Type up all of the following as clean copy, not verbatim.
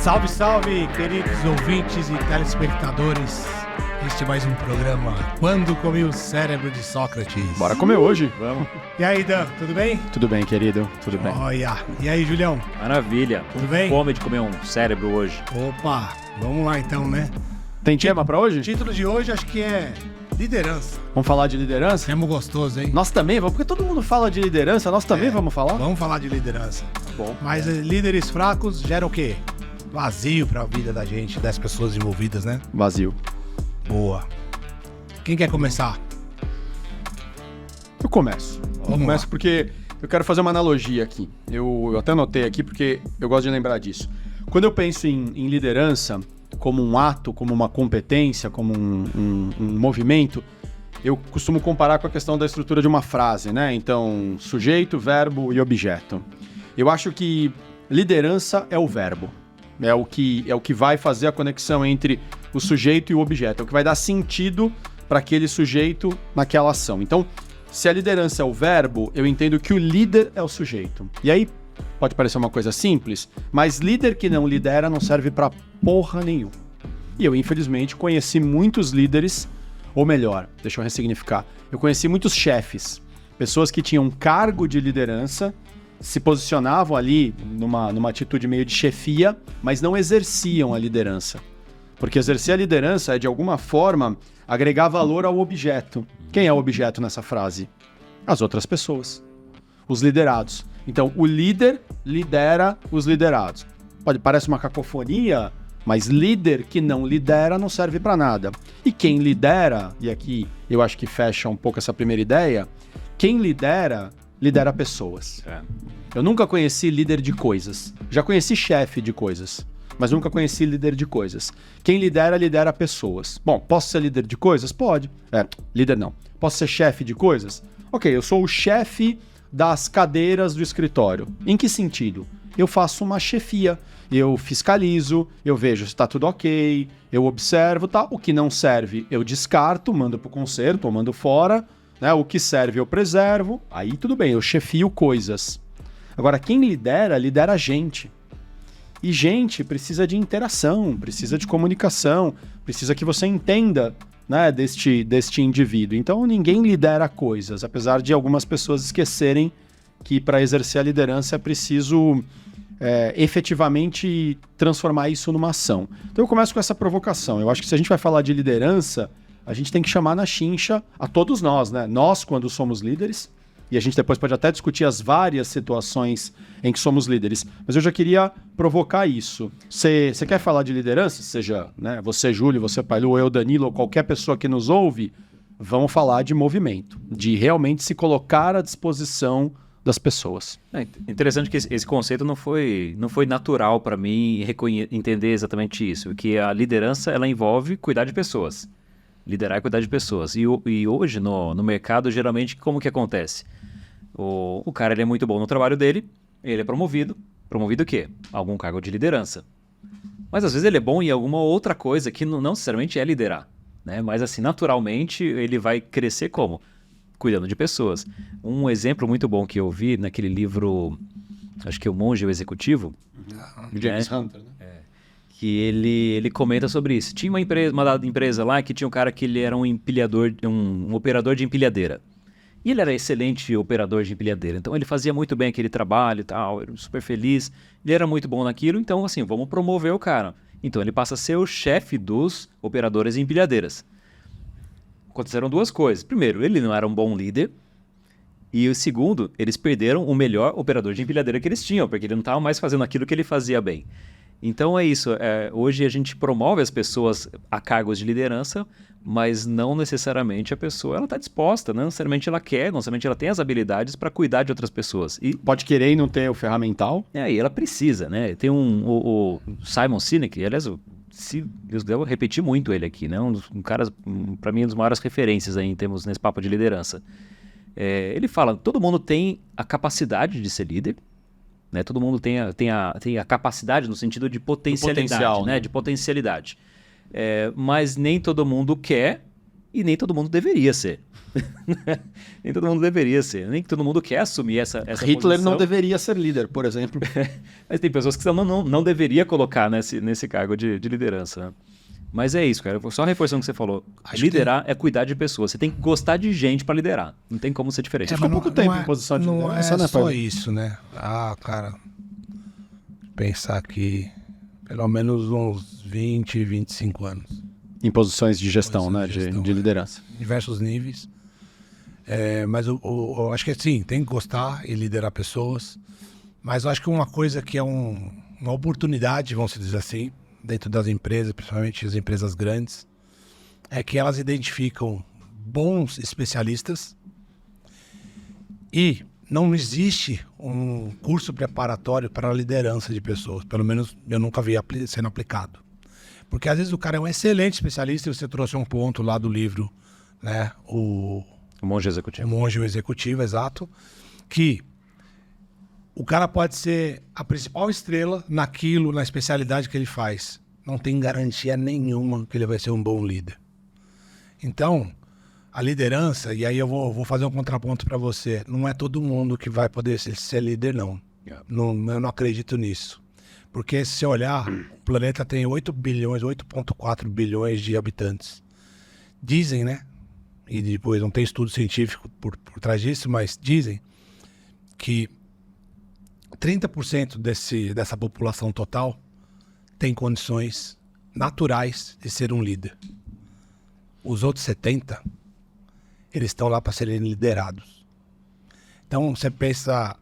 Salve, salve, queridos ouvintes e telespectadores. Este é mais um programa Quando Comi o Cérebro de Sócrates. Bora comer hoje, vamos. E aí, Dan, tudo bem? Tudo bem, querido, tudo bem. Olha, e aí, Julião? Maravilha. Tudo bem? Fome de comer um cérebro hoje. Opa, vamos lá então, né? Tem tema pra hoje? O título de hoje acho que é liderança. Vamos falar de liderança? Tema gostoso, hein? Nós também vamos, porque todo mundo fala de liderança, nós também vamos falar? Vamos falar de liderança. Bom. Mas líderes fracos geram o quê? Vazio pra vida da gente, das pessoas envolvidas, né? Vazio. Boa. Quem quer começar? Eu começo. Eu começo porque eu quero fazer uma analogia aqui. Eu até anotei aqui porque eu gosto de lembrar disso. Quando eu penso em liderança, como um ato, como uma competência, como um movimento, eu costumo comparar com a questão da estrutura de uma frase, né? Então, sujeito, verbo e objeto. Eu acho que liderança é o verbo. É o que vai fazer a conexão entre o sujeito e o objeto. É o que vai dar sentido para aquele sujeito naquela ação. Então, se a liderança é o verbo, eu entendo que o líder é o sujeito. E aí, pode parecer uma coisa simples, mas líder que não lidera não serve para porra nenhuma. E eu, infelizmente, conheci muitos líderes, ou melhor, deixa eu ressignificar, eu conheci muitos chefes, pessoas que tinham cargo de liderança, se posicionavam ali numa atitude meio de chefia, mas não exerciam a liderança. Porque exercer a liderança é, de alguma forma, agregar valor ao objeto. Quem é o objeto nessa frase? As outras pessoas. Os liderados. Então, o líder lidera os liderados. Parece uma cacofonia, mas líder que não lidera não serve para nada. E quem lidera, e aqui eu acho que fecha um pouco essa primeira ideia, quem lidera pessoas. Eu nunca conheci líder de coisas. Já conheci chefe de coisas, mas nunca conheci líder de coisas. Quem lidera pessoas. Bom, posso ser líder de coisas? Pode. Líder não. Posso ser chefe de coisas? Ok, eu sou o chefe das cadeiras do escritório. Em que sentido? Eu faço uma chefia. Eu fiscalizo, eu vejo se está tudo ok, eu observo, tá? O que não serve, eu descarto, mando para o conserto ou mando fora. Né? O que serve, eu preservo. Aí tudo bem, eu chefio coisas. Agora, quem lidera gente. E gente precisa de interação, precisa de comunicação, precisa que você entenda, né, deste indivíduo. Então, ninguém lidera coisas, apesar de algumas pessoas esquecerem que para exercer a liderança é preciso efetivamente transformar isso numa ação. Então, eu começo com essa provocação. Eu acho que se a gente vai falar de liderança, a gente tem que chamar na chincha a todos nós, né? Nós, quando somos líderes, e a gente depois pode até discutir as várias situações em que somos líderes. Mas eu já queria provocar isso. Você quer falar de liderança? Seja, né, você, Júlio, você, Pailu, eu, Danilo, ou qualquer pessoa que nos ouve, vamos falar de movimento, de realmente se colocar à disposição das pessoas. É interessante que esse conceito não foi natural para mim entender exatamente isso, que a liderança ela envolve cuidar de pessoas. Liderar e cuidar de pessoas. E hoje, no mercado, geralmente, como que acontece? O cara ele é muito bom no trabalho dele, ele é promovido. Promovido o quê? Algum cargo de liderança. Mas às vezes ele é bom em alguma outra coisa que não necessariamente é liderar. Né? Mas assim, naturalmente, ele vai crescer como? Cuidando de pessoas. Um exemplo muito bom que eu vi naquele livro, acho que é O Monge e o Executivo. James Hunter, né? Que ele comenta sobre isso. Tinha uma empresa lá que tinha um cara que ele era um empilhador, um operador de empilhadeira. E ele era excelente operador de empilhadeira. Então ele fazia muito bem aquele trabalho e tal, era super feliz. Ele era muito bom naquilo, então assim, vamos promover o cara. Então ele passa a ser o chefe dos operadores de empilhadeiras. Aconteceram duas coisas. Primeiro, ele não era um bom líder. E o segundo, eles perderam o melhor operador de empilhadeira que eles tinham, porque ele não estava mais fazendo aquilo que ele fazia bem. Então é isso, hoje a gente promove as pessoas a cargos de liderança, mas não necessariamente a pessoa está disposta, não necessariamente ela quer, não necessariamente ela tem as habilidades para cuidar de outras pessoas. E pode querer e não ter o ferramental. E ela precisa, né? Tem o Simon Sinek, aliás, se Deus quiser, eu vou repetir muito ele aqui, né? Um cara, para mim, uma das maiores referências aí em termos nesse papo de liderança. Ele fala, todo mundo tem a capacidade de ser líder, né? Todo mundo tem a capacidade no sentido de potencialidade, potencial, né? De potencialidade. Mas nem todo mundo quer E nem todo mundo deveria ser. Nem todo mundo deveria ser. Nem todo mundo quer assumir essa Hitler posição. não deveria ser líder, por exemplo. Mas tem pessoas que não deveria colocar nesse cargo de liderança. Né? Mas é isso, cara. Só reforçando o que você falou. Liderar é cuidar de pessoas. Você tem que gostar de gente para liderar. Não tem como ser diferente. Você ficou pouco tempo em posição de liderança, não é né, só Paulo? isso, né? Cara, pensar aqui, pelo menos uns 20, 25 anos. Em posições de gestão, Posições né? de gestão, De liderança. Diversos níveis. Mas eu acho que sim, tem que gostar e liderar pessoas. Mas eu acho que uma coisa que é uma oportunidade, vamos dizer assim, dentro das empresas, principalmente as empresas grandes, é que elas identificam bons especialistas e não existe um curso preparatório para a liderança de pessoas. Pelo menos eu nunca vi sendo aplicado. Porque às vezes o cara é um excelente especialista e você trouxe um ponto lá do livro, né? O Monge Executivo. O Monge Executivo, exato. Que o cara pode ser a principal estrela naquilo, na especialidade que ele faz. Não tem garantia nenhuma que ele vai ser um bom líder. Então, a liderança, e aí eu vou fazer um contraponto para você, não é todo mundo que vai poder ser líder, não. Eu não acredito nisso. Porque se você olhar, o planeta tem 8,4 bilhões de habitantes. Dizem, né? E depois não tem estudo científico por trás disso, mas dizem que 30% dessa população total tem condições naturais de ser um líder. Os outros 70%, eles estão lá para serem liderados. Então, você pensa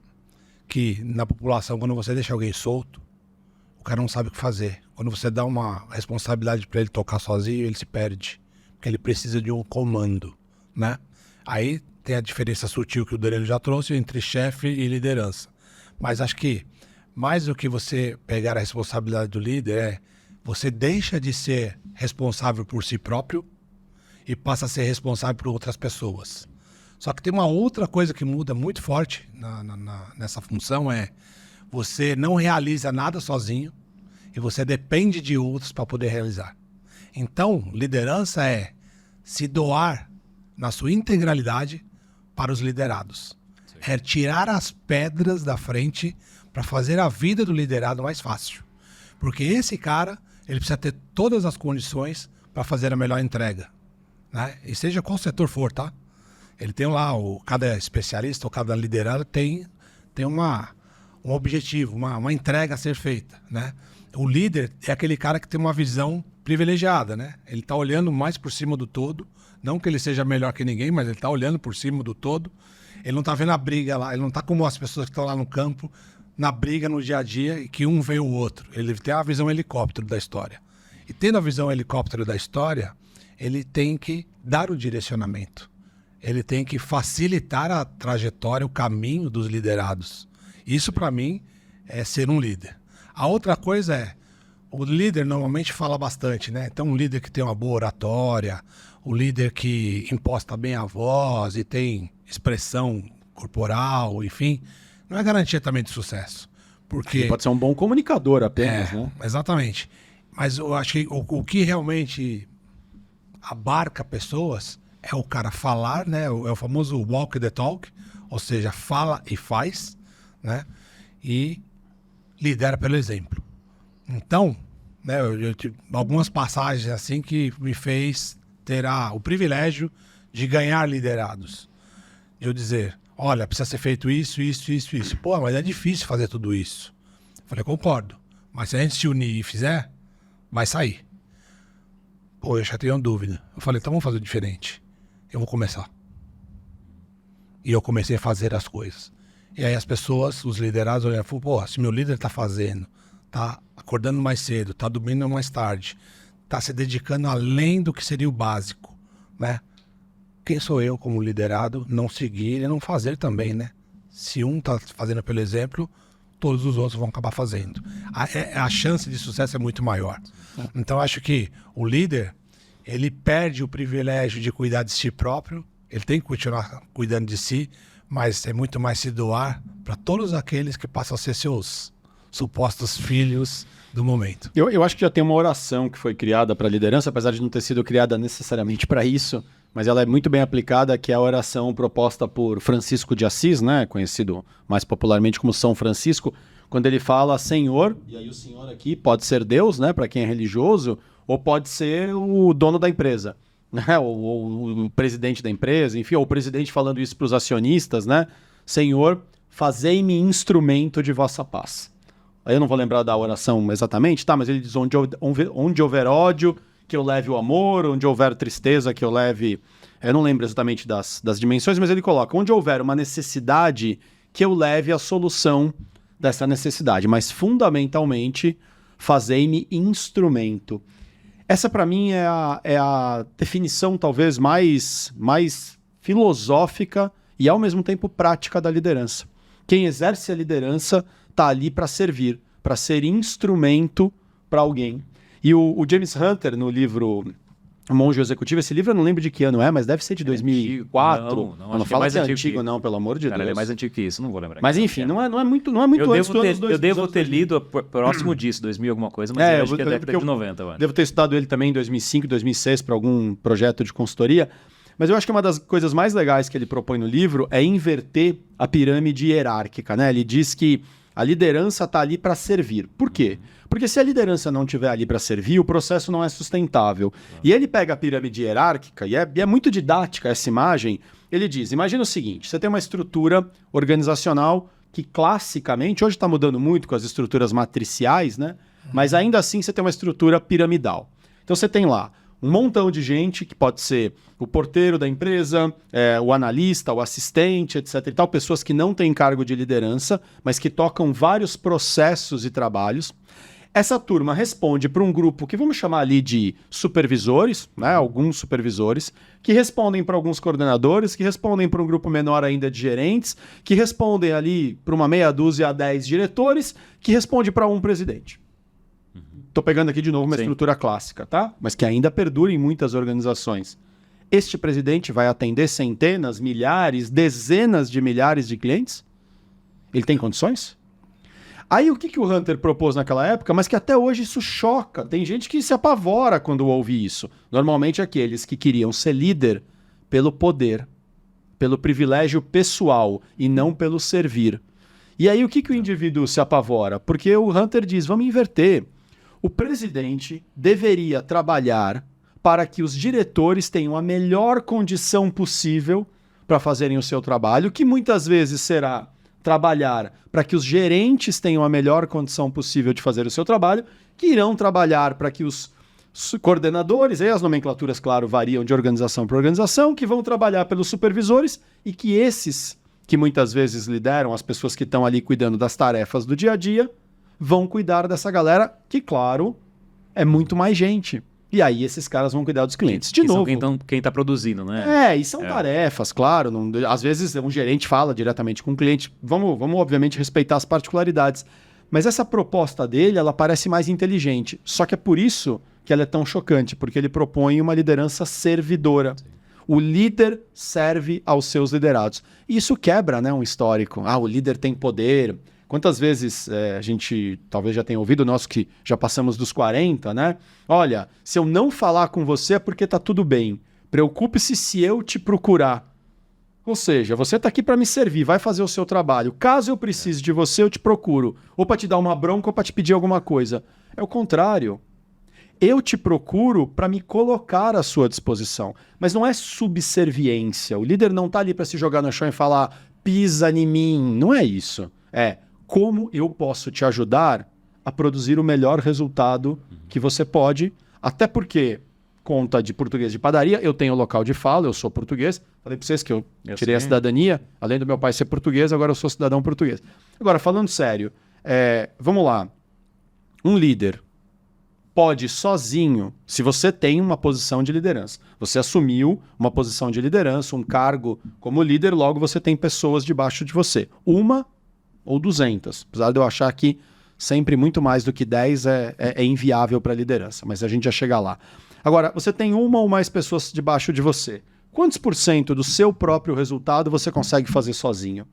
que na população, quando você deixa alguém solto, o cara não sabe o que fazer. Quando você dá uma responsabilidade para ele tocar sozinho, ele se perde. Porque ele precisa de um comando, né? Aí tem a diferença sutil que o Danilo já trouxe entre chefe e liderança. Mas acho que mais do que você pegar a responsabilidade do líder, você deixa de ser responsável por si próprio e passa a ser responsável por outras pessoas. Só que tem uma outra coisa que muda muito forte nessa função, você não realiza nada sozinho e você depende de outros para poder realizar. Então, liderança é se doar na sua integralidade para os liderados. Sim. É tirar as pedras da frente para fazer a vida do liderado mais fácil. Porque esse cara, ele precisa ter todas as condições para fazer a melhor entrega. Né? E seja qual setor for, tá? Ele tem lá, cada especialista ou cada liderado tem um objetivo, uma entrega a ser feita, né? O líder é aquele cara que tem uma visão privilegiada, né? Ele está olhando mais por cima do todo, não que ele seja melhor que ninguém, mas ele está olhando por cima do todo. Ele não está vendo a briga lá, ele não está como as pessoas que estão lá no campo, na briga no dia a dia, e que um vê o outro. Ele tem a visão helicóptero da história. E tendo a visão helicóptero da história, ele tem que dar o direcionamento. Ele tem que facilitar a trajetória, o caminho dos liderados. Isso, para mim, é ser um líder. A outra coisa o líder normalmente fala bastante, né? Então, um líder que tem uma boa oratória, o líder que imposta bem a voz e tem expressão corporal, enfim, não é garantia também de sucesso. Porque ele pode ser um bom comunicador apenas, né? Exatamente. Mas eu acho que o que realmente abarca pessoas é o cara falar, né? É o famoso walk the talk, ou seja, fala e faz, né? E lidera pelo exemplo. Então, né, eu tive algumas passagens assim que me fez ter o privilégio de ganhar liderados. De eu dizer, olha, precisa ser feito isso, isso, isso, isso. Pô, mas é difícil fazer tudo isso. Eu falei, concordo. Mas se a gente se unir e fizer, vai sair. Pô, eu já tenho dúvida. Eu falei, então vamos fazer diferente. Eu vou começar. E eu comecei a fazer as coisas. E aí as pessoas, os liderados, olharam e falaram, pô, se meu líder tá fazendo, tá acordando mais cedo, tá dormindo mais tarde, tá se dedicando além do que seria o básico, né? Quem sou eu como liderado não seguir e não fazer também, né? Se um tá fazendo pelo exemplo, todos os outros vão acabar fazendo. A chance de sucesso é muito maior. Então acho que o líder, ele perde o privilégio de cuidar de si próprio, ele tem que continuar cuidando de si, mas é muito mais se doar para todos aqueles que passam a ser seus supostos filhos do momento. Eu acho que já tem uma oração que foi criada para liderança, apesar de não ter sido criada necessariamente para isso, mas ela é muito bem aplicada, que é a oração proposta por Francisco de Assis, né, conhecido mais popularmente como São Francisco, quando ele fala Senhor, e aí o Senhor aqui pode ser Deus, né, para quem é religioso, ou pode ser o dono da empresa, né, ou o presidente da empresa, enfim, ou o presidente falando isso para os acionistas, né, Senhor, fazei-me instrumento de vossa paz. Aí eu não vou lembrar da oração exatamente, tá? Mas ele diz, onde houver ódio, que eu leve o amor, onde houver tristeza, que eu leve... Eu não lembro exatamente das dimensões, mas ele coloca, onde houver uma necessidade, que eu leve a solução dessa necessidade. Mas, fundamentalmente, fazei-me instrumento. Essa, para mim, é a definição, talvez, mais filosófica e, ao mesmo tempo, prática da liderança. Quem exerce a liderança está ali para servir, para ser instrumento para alguém. E o James Hunter, no livro Monge Executivo, esse livro eu não lembro de que ano é, mas deve ser de 2004. Não fala que é antigo, não, pelo amor de Deus. Ele é mais antigo que isso, não vou lembrar. Mas enfim, não é muito antes do anos 2000. Eu devo ter lido próximo disso, 2000 alguma coisa, mas eu acho que é década de 90. Mano. Devo ter estudado ele também em 2005, 2006 para algum projeto de consultoria. Mas eu acho que uma das coisas mais legais que ele propõe no livro é inverter a pirâmide hierárquica, né? Ele diz que a liderança está ali para servir. Por quê? Porque se a liderança não estiver ali para servir, o processo não é sustentável. E ele pega a pirâmide hierárquica, e é muito didática essa imagem, ele diz, imagina o seguinte, você tem uma estrutura organizacional que classicamente, hoje está mudando muito com as estruturas matriciais, né? Mas ainda assim você tem uma estrutura piramidal. Então você tem lá um montão de gente, que pode ser o porteiro da empresa, o analista, o assistente, etc. e tal, pessoas que não têm cargo de liderança, mas que tocam vários processos e trabalhos. Essa turma responde para um grupo que vamos chamar ali de supervisores, né? Alguns supervisores, que respondem para alguns coordenadores, que respondem para um grupo menor ainda de gerentes, que respondem ali para uma meia dúzia a 10 diretores, que responde para um presidente. Estou pegando aqui de novo uma estrutura clássica, tá? Mas que ainda perdura em muitas organizações. Este presidente vai atender centenas, milhares, dezenas de milhares de clientes? Ele tem condições? Aí o que o Hunter propôs naquela época, mas que até hoje isso choca. Tem gente que se apavora quando ouve isso. Normalmente aqueles que queriam ser líder pelo poder, pelo privilégio pessoal e não pelo servir. E aí o que o indivíduo se apavora? Porque o Hunter diz, vamos inverter. O presidente deveria trabalhar para que os diretores tenham a melhor condição possível para fazerem o seu trabalho, que muitas vezes será trabalhar para que os gerentes tenham a melhor condição possível de fazer o seu trabalho, que irão trabalhar para que os coordenadores, aí as nomenclaturas, claro, variam de organização para organização, que vão trabalhar pelos supervisores e que esses, que muitas vezes lideram as pessoas que estão ali cuidando das tarefas do dia a dia, vão cuidar dessa galera, que, claro, é muito mais gente. E aí esses caras vão cuidar dos clientes. De novo. Quem está produzindo, né? E são tarefas, claro. Às vezes um gerente fala diretamente com o cliente. Vamos, obviamente, respeitar as particularidades. Mas essa proposta dele, ela parece mais inteligente. Só que é por isso que ela é tão chocante, porque ele propõe uma liderança servidora. Sim. O líder serve aos seus liderados. E isso quebra, né, um histórico. O líder tem poder. Quantas vezes a gente talvez já tenha ouvido, nós que já passamos dos 40, né? Olha, se eu não falar com você é porque tá tudo bem. Preocupe-se se eu te procurar. Ou seja, você tá aqui para me servir, vai fazer o seu trabalho. Caso eu precise de você, eu te procuro. Ou para te dar uma bronca ou para te pedir alguma coisa. É o contrário. Eu te procuro para me colocar à sua disposição. Mas não é subserviência. O líder não tá ali para se jogar no chão e falar pisa em mim. Não é isso. É como eu posso te ajudar a produzir o melhor resultado que você pode, até porque, conta de português de padaria, eu tenho local de fala, eu sou português, falei para vocês que eu tirei a cidadania, além do meu pai ser português, agora eu sou cidadão português. Agora, falando sério, vamos lá, um líder pode sozinho, se você tem uma posição de liderança, você assumiu uma posição de liderança, um cargo como líder, logo você tem pessoas debaixo de você, uma ou 200, apesar de eu achar que sempre muito mais do que 10 é inviável para a liderança, mas a gente já chega lá. Agora, você tem uma ou mais pessoas debaixo de você. Quantos % do seu próprio resultado você consegue fazer sozinho?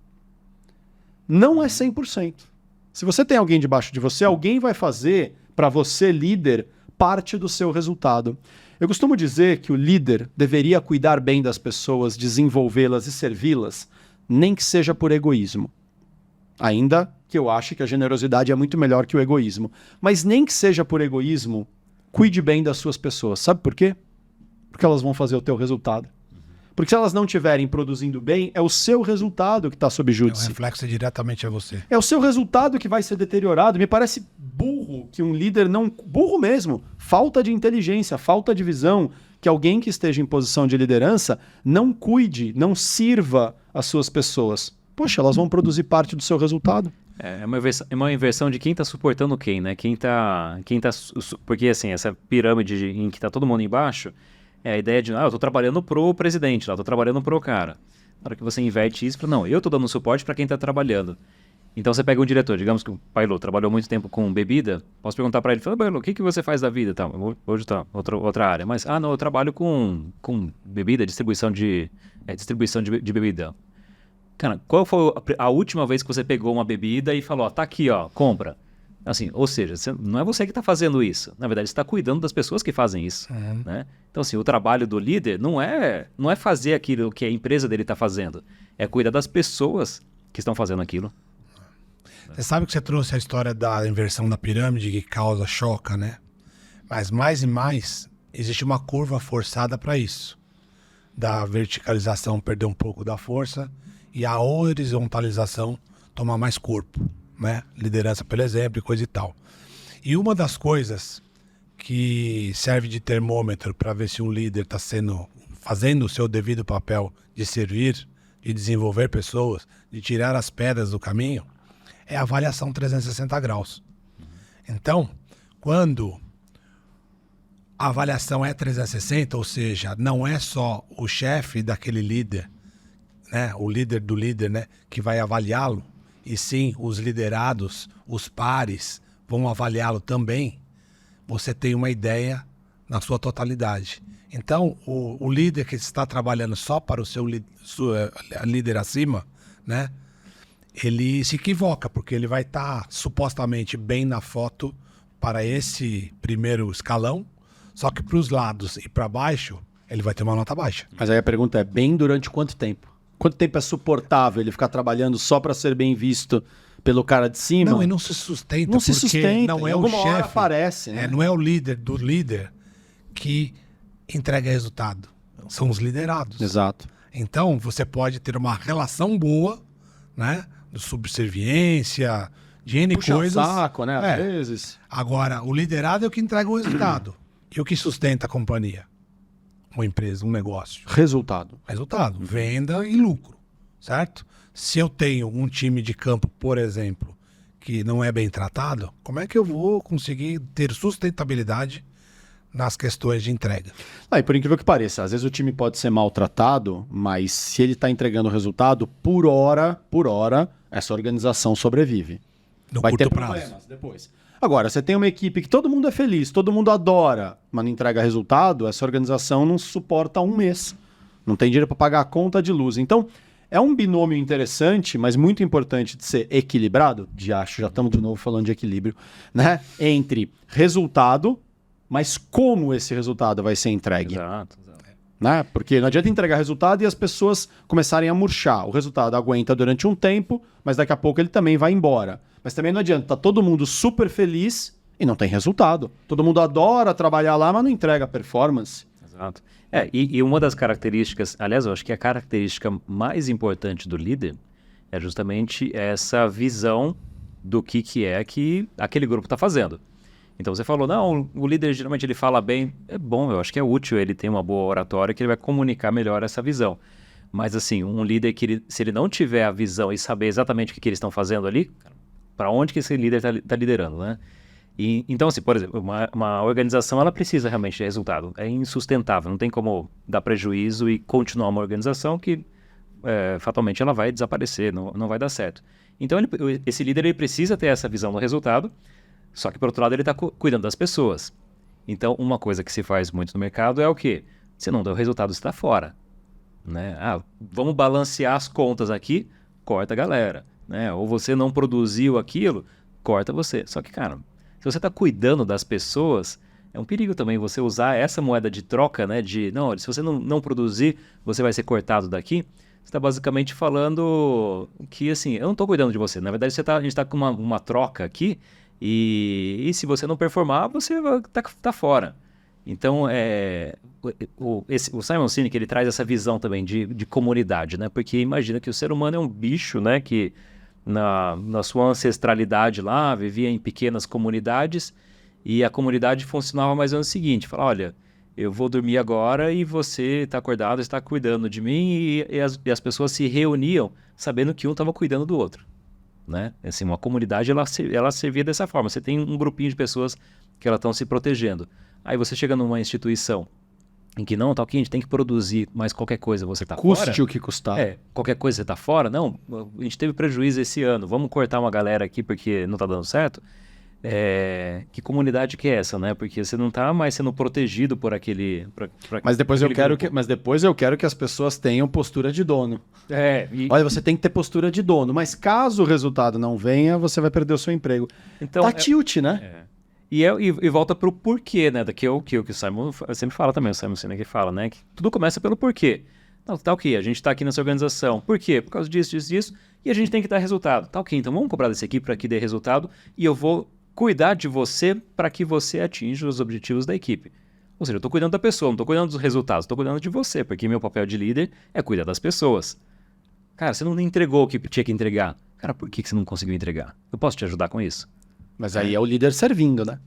Não é 100%. Se você tem alguém debaixo de você, alguém vai fazer para você, líder, parte do seu resultado. Eu costumo dizer que o líder deveria cuidar bem das pessoas, desenvolvê-las e servi-las, nem que seja por egoísmo. Ainda que eu ache que a generosidade é muito melhor que o egoísmo. Mas nem que seja por egoísmo, cuide bem das suas pessoas. Sabe por quê? Porque elas vão fazer o teu resultado. Porque se elas não estiverem produzindo bem, é o seu resultado que está sob O júdice. reflexo diretamente a você. É o seu resultado que vai ser deteriorado. Me parece burro que um líder não... Burro mesmo. Falta de inteligência, falta de visão. Que alguém que esteja em posição de liderança não cuide, não sirva as suas pessoas. Poxa, elas vão produzir parte do seu resultado. É uma inversão de quem está suportando quem, né? Porque assim, essa pirâmide em que está todo mundo embaixo, é a ideia de, eu estou trabalhando pro presidente, eu estou trabalhando pro cara. Na hora que você inverte isso, não, eu estou dando suporte para quem está trabalhando. Então você pega um diretor, digamos que o Pailo trabalhou muito tempo com bebida, posso perguntar para ele, Pailo, o que você faz da vida? Tá, hoje tá outra área, mas, não, eu trabalho com bebida, distribuição de bebida. Cara, qual foi a última vez que você pegou uma bebida e falou, tá aqui, compra? Assim, ou seja, não é você que está fazendo isso. Na verdade, você está cuidando das pessoas que fazem isso. Né? Então, assim, o trabalho do líder não é fazer aquilo que a empresa dele está fazendo. É cuidar das pessoas que estão fazendo aquilo. Você sabe que você trouxe a história da inversão da pirâmide que causa choca, né? Mas mais e mais, existe uma curva forçada para isso. Da verticalização perder um pouco da força e a horizontalização tomar mais corpo, né? Liderança pelo exemplo e coisa e tal. E uma das coisas que serve de termômetro para ver se um líder está fazendo o seu devido papel de servir, de desenvolver pessoas, de tirar as pedras do caminho, é a avaliação 360 graus. Então, quando a avaliação é 360, ou seja, não é só o chefe daquele líder, né, o líder do líder, né, que vai avaliá-lo, e sim os liderados, os pares, vão avaliá-lo também, você tem uma ideia na sua totalidade. Então, o líder que está trabalhando só para o seu líder acima, né, ele se equivoca, porque ele vai estar supostamente bem na foto para esse primeiro escalão, só que para os lados e para baixo, ele vai ter uma nota baixa. Mas aí a pergunta é, bem durante quanto tempo? Quanto tempo é suportável ele ficar trabalhando só para ser bem visto pelo cara de cima? Não, e não se sustenta. Não se sustenta. Não é o chefe. Aparece, né? Não é o líder do líder que entrega resultado. São os liderados. Exato. Então, você pode ter uma relação boa, né? De subserviência, de N puxa coisas. Saco, né? Às vezes. Agora, o liderado é o que entrega o resultado. E o que sustenta a companhia? Uma empresa, um negócio. Resultado. Venda e lucro, certo? Se eu tenho um time de campo, por exemplo, que não é bem tratado, como é que eu vou conseguir ter sustentabilidade nas questões de entrega? E por incrível que pareça, às vezes o time pode ser maltratado, mas se ele está entregando o resultado, por hora, essa organização sobrevive. Vai ter problemas depois. Agora, você tem uma equipe que todo mundo é feliz, todo mundo adora, mas não entrega resultado, essa organização não suporta um mês. Não tem dinheiro para pagar a conta de luz. Então, é um binômio interessante, mas muito importante de ser equilibrado, já estamos de novo falando de equilíbrio, né? Entre resultado, mas como esse resultado vai ser entregue. Exato. Né? Porque não adianta entregar resultado e as pessoas começarem a murchar. O resultado aguenta durante um tempo, mas daqui a pouco ele também vai embora. Mas também não adianta, tá todo mundo super feliz e não tem resultado. Todo mundo adora trabalhar lá, mas não entrega performance. Exato. E uma das características, aliás, eu acho que a característica mais importante do líder é justamente essa visão do que é que aquele grupo está fazendo. Então você falou, não, o líder geralmente ele fala bem, é bom, eu acho que é útil ele ter uma boa oratória que ele vai comunicar melhor essa visão. Mas assim, um líder que se ele não tiver a visão e saber exatamente o que eles estão fazendo ali, para onde que esse líder está liderando, né? E, então assim, por exemplo, uma organização ela precisa realmente de resultado, é insustentável, não tem como dar prejuízo e continuar uma organização que fatalmente ela vai desaparecer, não vai dar certo. Então esse líder ele precisa ter essa visão do resultado. Só que, por outro lado, ele está cuidando das pessoas. Então, uma coisa que se faz muito no mercado é o quê? Se não deu resultado, você está fora. Né? Vamos balancear as contas aqui, corta a galera. Né? Ou você não produziu aquilo, corta você. Só que, cara, se você está cuidando das pessoas, é um perigo também você usar essa moeda de troca, né? De, não, olha, se você não produzir, você vai ser cortado daqui. Você está basicamente falando que, assim, eu não estou cuidando de você. Na verdade, a gente está com uma troca aqui e se você não performar, você vai tá fora. Então, o Simon Sinek, ele traz essa visão também de comunidade, né? Porque imagina que o ser humano é um bicho, né? Que na sua ancestralidade lá, vivia em pequenas comunidades e a comunidade funcionava mais ou menos o seguinte, fala, olha, eu vou dormir agora e você está acordado, está cuidando de mim e as pessoas se reuniam sabendo que um estava cuidando do outro, né? Assim, uma comunidade, ela servia dessa forma, você tem um grupinho de pessoas que elas estão se protegendo. Aí você chega numa instituição em que não, tá ok, a gente tem que produzir, mas qualquer coisa você tá fora. Custe o que custar. Qualquer coisa você tá fora. Não, a gente teve prejuízo esse ano, vamos cortar uma galera aqui porque não tá dando certo. Que comunidade que é essa, né? Porque você não tá mais sendo protegido por aquele... Mas depois eu quero que as pessoas tenham postura de dono. Olha, você tem que ter postura de dono, mas caso o resultado não venha, você vai perder o seu emprego. Então, tá tilt, né? E volta pro porquê, né? Que o Simon sempre fala também, o Simon Sinek fala, né? Que tudo começa pelo porquê. Não, tá ok, a gente tá aqui nessa organização. Por quê? Por causa disso, e a gente tem que dar resultado. Tá ok, então vamos cobrar desse aqui para que dê resultado e eu vou cuidar de você para que você atinja os objetivos da equipe. Ou seja, eu tô cuidando da pessoa, não tô cuidando dos resultados, tô cuidando de você, porque meu papel de líder é cuidar das pessoas. Cara, você não entregou o que tinha que entregar. Cara, por que você não conseguiu entregar? Eu posso te ajudar com isso? Mas aí é o líder servindo, né?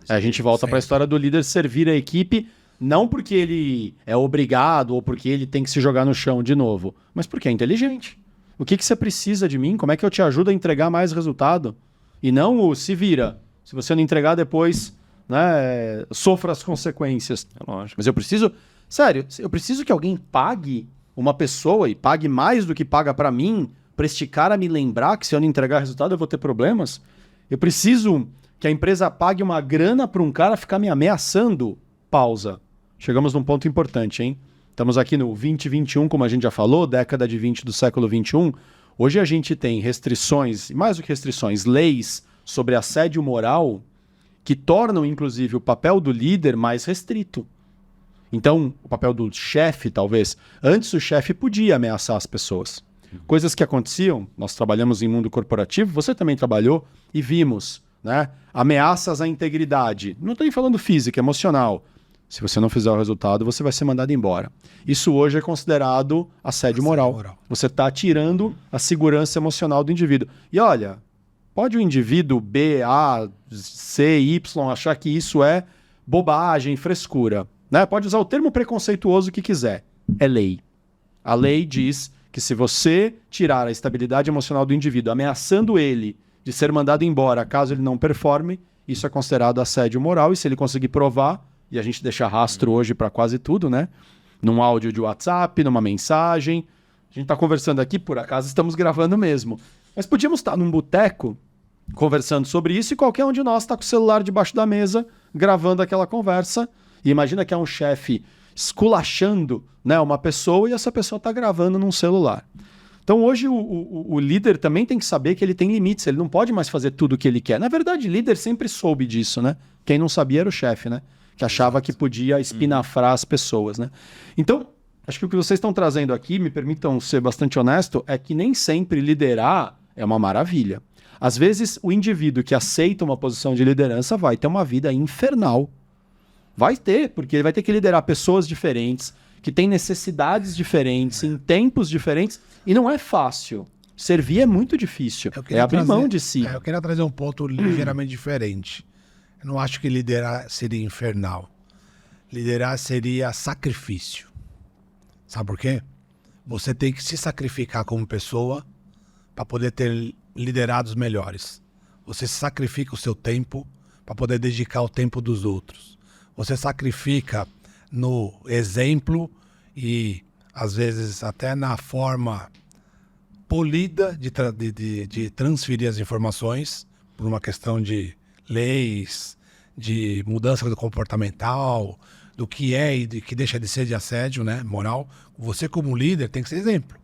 A gente volta para a história do líder servir a equipe, não porque ele é obrigado ou porque ele tem que se jogar no chão de novo, mas porque é inteligente. O que você precisa de mim? Como é que eu te ajudo a entregar mais resultado? E não o se vira. Se você não entregar depois, né, sofra as consequências. É lógico. Mas eu preciso... Sério, eu preciso que alguém pague uma pessoa e pague mais do que paga para mim para este cara me lembrar que se eu não entregar resultado eu vou ter problemas? Eu preciso que a empresa pague uma grana para um cara ficar me ameaçando? Pausa. Chegamos num ponto importante, hein? Estamos aqui no 2021, como a gente já falou, década de 20 do século 21. Hoje a gente tem restrições, e mais do que restrições, leis sobre assédio moral que tornam, inclusive, o papel do líder mais restrito. Então, o papel do chefe, talvez. Antes o chefe podia ameaçar as pessoas. Coisas que aconteciam, nós trabalhamos em mundo corporativo, você também trabalhou, e vimos, né? Ameaças à integridade. Não estou nem falando física, emocional. Se você não fizer o resultado, você vai ser mandado embora. Isso hoje é considerado assédio moral. Você está tirando a segurança emocional do indivíduo. E olha, pode o indivíduo B, A, C, Y achar que isso é bobagem, frescura, né? Pode usar o termo preconceituoso que quiser. É lei. A lei diz que se você tirar a estabilidade emocional do indivíduo, ameaçando ele de ser mandado embora caso ele não performe, isso é considerado assédio moral. E se ele conseguir provar, e a gente deixa rastro hoje para quase tudo, né? Num áudio de WhatsApp, numa mensagem. A gente está conversando aqui, por acaso estamos gravando mesmo. Mas podíamos estar num boteco conversando sobre isso e qualquer um de nós está com o celular debaixo da mesa gravando aquela conversa. E imagina que é um chefe esculachando, né, uma pessoa e essa pessoa está gravando num celular. Então hoje o líder também tem que saber que ele tem limites, ele não pode mais fazer tudo o que ele quer. Na verdade, líder sempre soube disso, né? Quem não sabia era o chefe, né? Que achava que podia espinafrar as pessoas, né? Então, acho que o que vocês estão trazendo aqui, me permitam ser bastante honesto, é que nem sempre liderar é uma maravilha. Às vezes, o indivíduo que aceita uma posição de liderança vai ter uma vida infernal. Vai ter, porque ele vai ter que liderar pessoas diferentes, que têm necessidades diferentes, em tempos diferentes, e não é fácil. Servir é muito difícil. É abrir mão de si. Eu queria trazer um ponto ligeiramente diferente. Eu não acho que liderar seria infernal. Liderar seria sacrifício. Sabe por quê? Você tem que se sacrificar como pessoa para poder ter liderados melhores. Você sacrifica o seu tempo para poder dedicar o tempo dos outros. Você sacrifica no exemplo e, às vezes, até na forma polida de transferir as informações por uma questão de leis, de mudança comportamental, do que é e do que deixa de ser de assédio, né, moral. Você, como líder, tem que ser exemplo.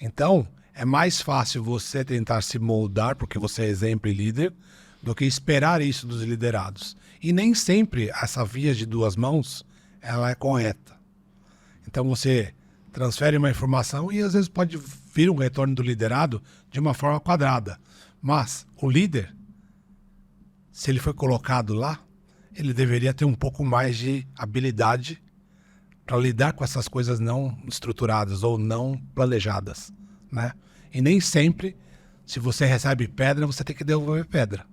Então, é mais fácil você tentar se moldar, porque você é exemplo e líder, do que esperar isso dos liderados. E nem sempre essa via de duas mãos ela é correta. Então você transfere uma informação e às vezes pode vir um retorno do liderado de uma forma quadrada. Mas o líder, se ele foi colocado lá, ele deveria ter um pouco mais de habilidade para lidar com essas coisas não estruturadas ou não planejadas, né? E nem sempre, se você recebe pedra, você tem que devolver pedra.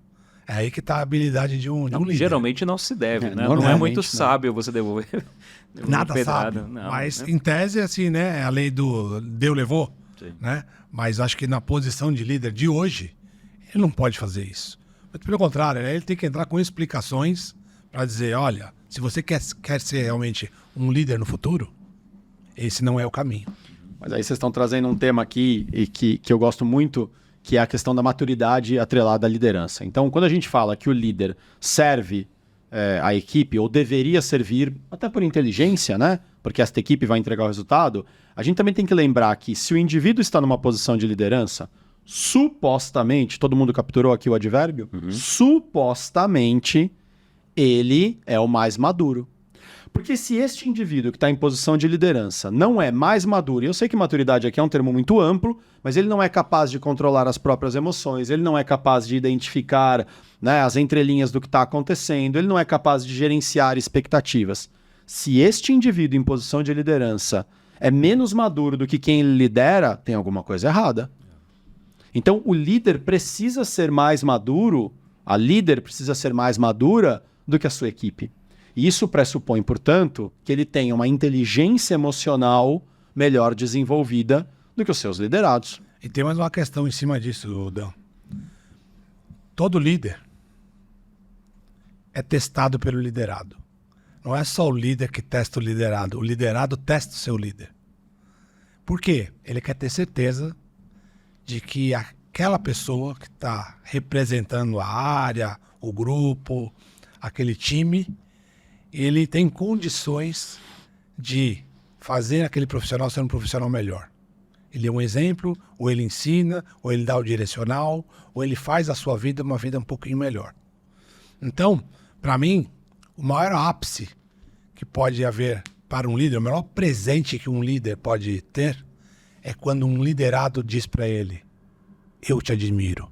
É aí que está a habilidade de um líder. Geralmente não se deve, né? Não é muito sábio você devolver nada pedrada. sábio, Não, mas né? em tese, assim, né? A lei do deu, levou, né? Mas acho que na posição de líder de hoje, ele não pode fazer isso. Mas, pelo contrário, ele tem que entrar com explicações para dizer, olha, se você quer ser realmente um líder no futuro, esse não é o caminho. Mas aí vocês estão trazendo um tema aqui e que eu gosto muito, que é a questão da maturidade atrelada à liderança. Então, quando a gente fala que o líder serve a equipe, ou deveria servir, até por inteligência, né? Porque esta equipe vai entregar o resultado, a gente também tem que lembrar que se o indivíduo está numa posição de liderança, supostamente, todo mundo capturou aqui o advérbio? Supostamente, ele é o mais maduro. Porque se este indivíduo que está em posição de liderança não é mais maduro, e eu sei que maturidade aqui é um termo muito amplo, mas ele não é capaz de controlar as próprias emoções, ele não é capaz de identificar, né, as entrelinhas do que está acontecendo, ele não é capaz de gerenciar expectativas. Se este indivíduo em posição de liderança é menos maduro do que quem ele lidera, tem alguma coisa errada. Então o líder precisa ser mais maduro, a líder precisa ser mais madura do que a sua equipe. E isso pressupõe, portanto, que ele tenha uma inteligência emocional melhor desenvolvida do que os seus liderados. E tem mais uma questão em cima disso, Dan. Todo líder é testado pelo liderado. Não é só o líder que testa o liderado testa o seu líder. Por quê? Ele quer ter certeza de que aquela pessoa que está representando a área, o grupo, aquele time, ele tem condições de fazer aquele profissional ser um profissional melhor. Ele é um exemplo, ou ele ensina, ou ele dá o direcional, ou ele faz a sua vida uma vida um pouquinho melhor. Então, para mim, o maior ápice que pode haver para um líder, o maior presente que um líder pode ter, é quando um liderado diz para ele, eu te admiro.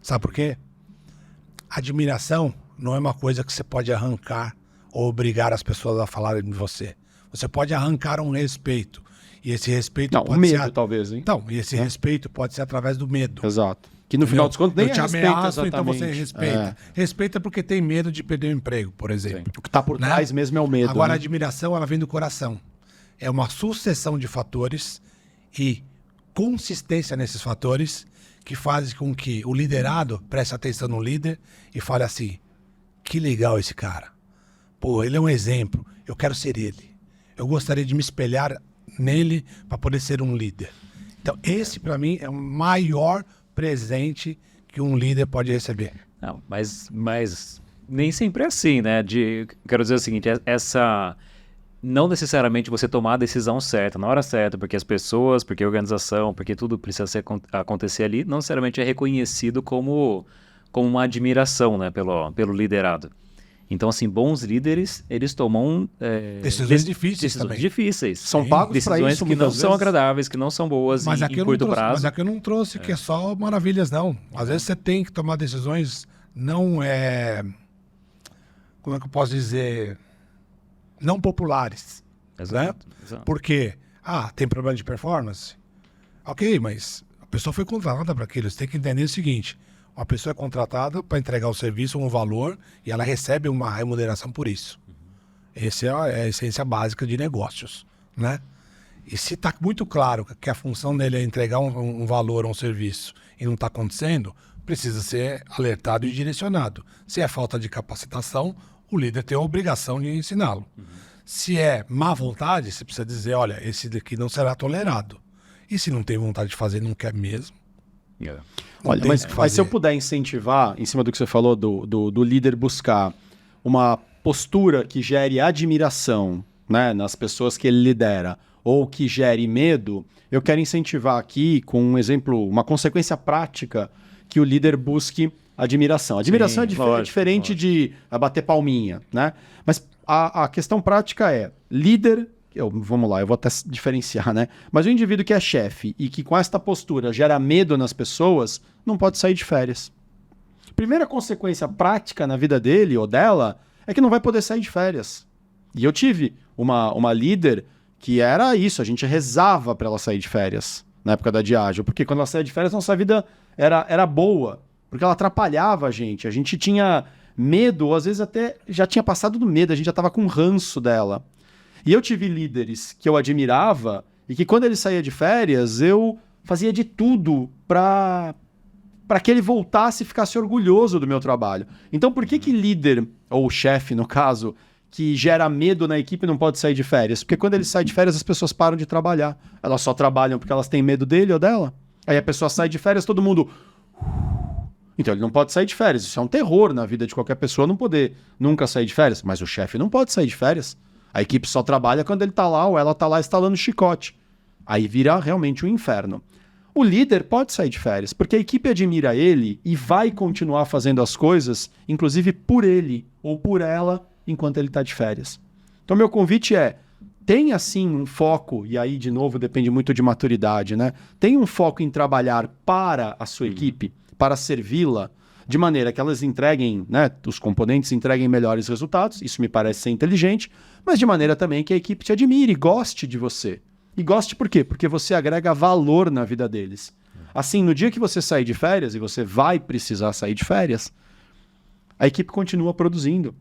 Sabe por quê? Admiração não é uma coisa que você pode arrancar ou obrigar as pessoas a falarem de você. Você pode arrancar um respeito. E esse respeito não, pode o medo, ser... talvez, hein? Então, e esse respeito pode ser através do medo. Exato. Que no final dos contos nem eu te respeita ameaço, exatamente. então você respeita. Respeita porque tem medo de perder o emprego, por exemplo. Sim. O que está por trás mesmo é o medo. Agora, né? a admiração, ela vem do coração. É uma sucessão de fatores e consistência nesses fatores que fazem com que o liderado preste atenção no líder e fale assim, que legal esse cara. Pô, ele é um exemplo. Eu quero ser ele. Eu gostaria de me espelhar nele para poder ser um líder. Então, esse para mim é o maior presente que um líder pode receber. Não, mas nem sempre é assim, né? Quero dizer o seguinte, não necessariamente você tomar a decisão certa, na hora certa, porque as pessoas, porque a organização, porque tudo precisa acontecer ali, não necessariamente é reconhecido como uma admiração, né, pelo liderado. Então, assim, bons líderes, eles tomam decisões difíceis também. Difíceis. São pagos para decisões isso, que não muitas são vezes. agradáveis, que não são boas Mas em curto prazo. Mas aqui eu não trouxe que é só maravilhas, não. Às vezes você tem que tomar decisões como é que eu posso dizer, não populares. Exato, né? exato. Porque, tem problema de performance? Ok, mas a pessoa foi contratada para aquilo. Você tem que entender o seguinte, uma pessoa é contratada para entregar o serviço, um valor, e ela recebe uma remuneração por isso. Essa é a essência básica de negócios, né? E se está muito claro que a função dele é entregar um valor, um serviço, e não está acontecendo, precisa ser alertado e direcionado. Se é falta de capacitação, o líder tem a obrigação de ensiná-lo. Se é má vontade, você precisa dizer, olha, esse daqui não será tolerado. E se não tem vontade de fazer, não quer mesmo. Olha, mas se eu puder incentivar, em cima do que você falou, do líder buscar uma postura que gere admiração, né, nas pessoas que ele lidera, ou que gere medo, eu quero incentivar aqui com um exemplo, uma consequência prática, que o líder busque admiração. Admiração Sim, é lógico, diferente de bater palminha, né? Mas a questão prática é, líder, vamos lá, eu vou até diferenciar, né? Mas o indivíduo que é chefe e que com esta postura gera medo nas pessoas, não pode sair de férias. Primeira consequência prática na vida dele ou dela é que não vai poder sair de férias. E eu tive uma líder que era isso, a gente rezava para ela sair de férias na época da Diageo, porque quando ela saía de férias, nossa vida era boa, porque ela atrapalhava a gente tinha medo, ou às vezes até já tinha passado do medo, a gente já estava com ranço dela. E eu tive líderes que eu admirava e que quando ele saía de férias, eu fazia de tudo para que ele voltasse e ficasse orgulhoso do meu trabalho. Então por que líder, ou chefe no caso, que gera medo na equipe não pode sair de férias? Porque quando ele sai de férias, as pessoas param de trabalhar. Elas só trabalham porque elas têm medo dele ou dela. Aí a pessoa sai de férias, todo mundo... Então ele não pode sair de férias. Isso é um terror na vida de qualquer pessoa, não poder nunca sair de férias. Mas o chefe não pode sair de férias. A equipe só trabalha quando ele tá lá ou ela tá lá instalando chicote. Aí vira realmente um inferno. O líder pode sair de férias, porque a equipe admira ele e vai continuar fazendo as coisas, inclusive por ele ou por ela, enquanto ele está de férias. Então, meu convite é, tenha sim um foco, e aí, de novo, depende muito de maturidade, né? Tenha um foco em trabalhar para a sua equipe, para servi-la, de maneira que elas entreguem, né, os componentes entreguem melhores resultados, isso me parece ser inteligente, mas de maneira também que a equipe te admire, goste de você. E goste por quê? Porque você agrega valor na vida deles. Assim, no dia que você sair de férias, e você vai precisar sair de férias, a equipe continua produzindo.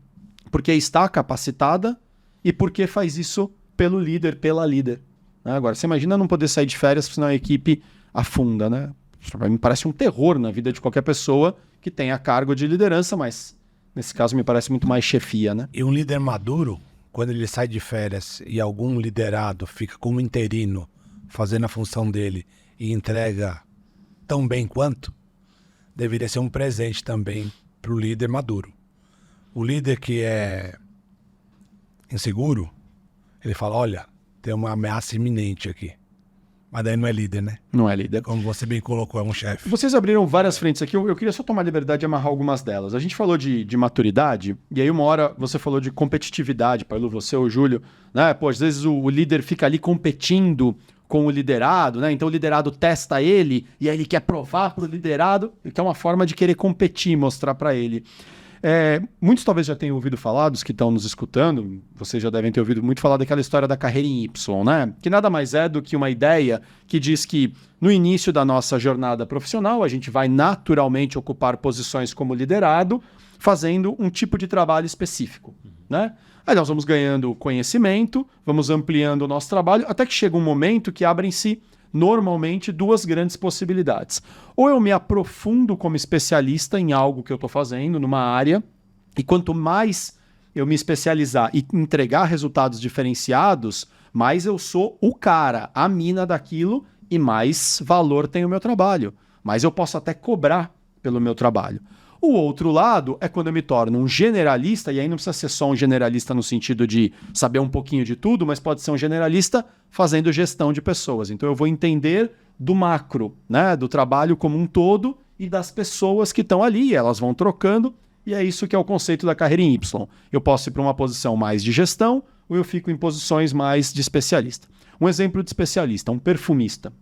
Porque está capacitada e porque faz isso pelo líder, pela líder. Agora, você imagina não poder sair de férias, senão a equipe afunda, né? Me parece um terror na vida de qualquer pessoa que tenha cargo de liderança, mas nesse caso me parece muito mais chefia, né? E um líder maduro, quando ele sai de férias e algum liderado fica como interino fazendo a função dele e entrega tão bem quanto, deveria ser um presente também para o líder maduro. O líder que é inseguro, ele fala, olha, tem uma ameaça iminente aqui. Mas daí não é líder, né? Não é líder. Como você bem colocou, é um chefe. Vocês abriram várias frentes aqui, eu queria só tomar a liberdade de amarrar algumas delas. A gente falou de maturidade, e aí uma hora você falou de competitividade, Paulo, você ou o Júlio, né? Pô, às vezes o líder fica ali competindo com o liderado, né? Então o liderado testa ele, e aí ele quer provar para o liderado, que é uma forma de querer competir, mostrar para ele. Muitos talvez já tenham ouvido falar, dos que estão nos escutando, vocês já devem ter ouvido muito falar daquela história da carreira em Y, né? Que nada mais é do que uma ideia que diz que no início da nossa jornada profissional a gente vai naturalmente ocupar posições como liderado, fazendo um tipo de trabalho específico, né? Aí nós vamos ganhando conhecimento, vamos ampliando o nosso trabalho, até que chega um momento que abrem-se normalmente duas grandes possibilidades. Ou eu me aprofundo como especialista em algo que eu estou fazendo, numa área, e quanto mais eu me especializar e entregar resultados diferenciados, mais eu sou o cara, a mina daquilo, e mais valor tem o meu trabalho. Mais eu posso até cobrar pelo meu trabalho. O outro lado é quando eu me torno um generalista, e aí não precisa ser só um generalista no sentido de saber um pouquinho de tudo, mas pode ser um generalista fazendo gestão de pessoas. Então eu vou entender do macro, né, do trabalho como um todo e das pessoas que estão ali, elas vão trocando, e é isso que é o conceito da carreira em Y. Eu posso ir para uma posição mais de gestão ou eu fico em posições mais de especialista. Um exemplo de especialista, um perfumista.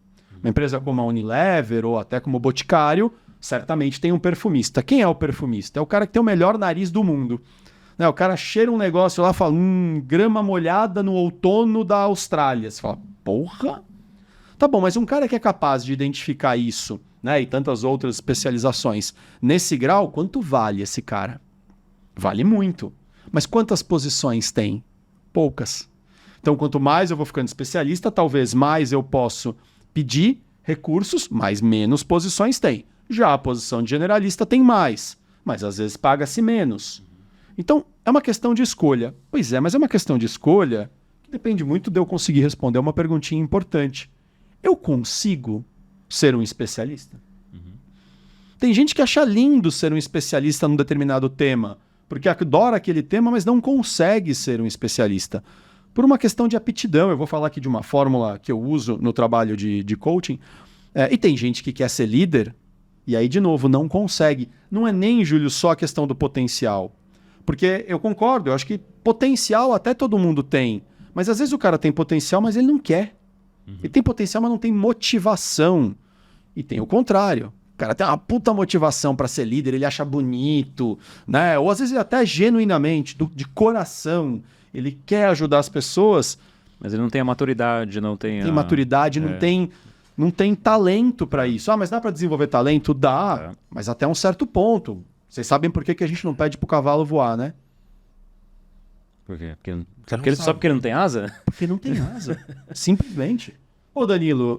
Uma empresa como a Unilever ou até como o Boticário, certamente tem um perfumista. Quem é o perfumista? É o cara que tem o melhor nariz do mundo. Né? O cara cheira um negócio lá e fala, grama molhada no outono da Austrália. Você fala, porra? Tá bom, mas um cara que é capaz de identificar isso, né, e tantas outras especializações, nesse grau, quanto vale esse cara? Vale muito. Mas quantas posições tem? Poucas. Então, quanto mais eu vou ficando especialista, talvez mais eu posso pedir recursos, mas menos posições tem. Já a posição de generalista tem mais, mas às vezes paga-se menos. Então, é uma questão de escolha. Pois é, mas é uma questão de escolha que depende muito de eu conseguir responder uma perguntinha importante. Eu consigo ser um especialista? Tem gente que acha lindo ser um especialista num determinado tema, porque adora aquele tema, mas não consegue ser um especialista. Por uma questão de aptidão, eu vou falar aqui de uma fórmula que eu uso no trabalho de coaching, e tem gente que quer ser líder, E aí, de novo, não consegue. Não é nem, Júlio, só a questão do potencial. Porque eu concordo, eu acho que potencial até todo mundo tem. Mas às vezes o cara tem potencial, mas ele não quer. Ele tem potencial, mas não tem motivação. E tem o contrário. O cara tem uma puta motivação para ser líder, ele acha bonito, né? Ou às vezes até genuinamente, de coração, ele quer ajudar as pessoas. Mas ele não tem a maturidade, não tem Tem maturidade, não tem talento para isso. Ah, mas dá para desenvolver talento? Dá, mas até um certo ponto. Vocês sabem por que a gente não pede pro cavalo voar, né? Por quê? Só porque ele não tem asa? Porque não tem asa. Simplesmente. Ô, Danilo,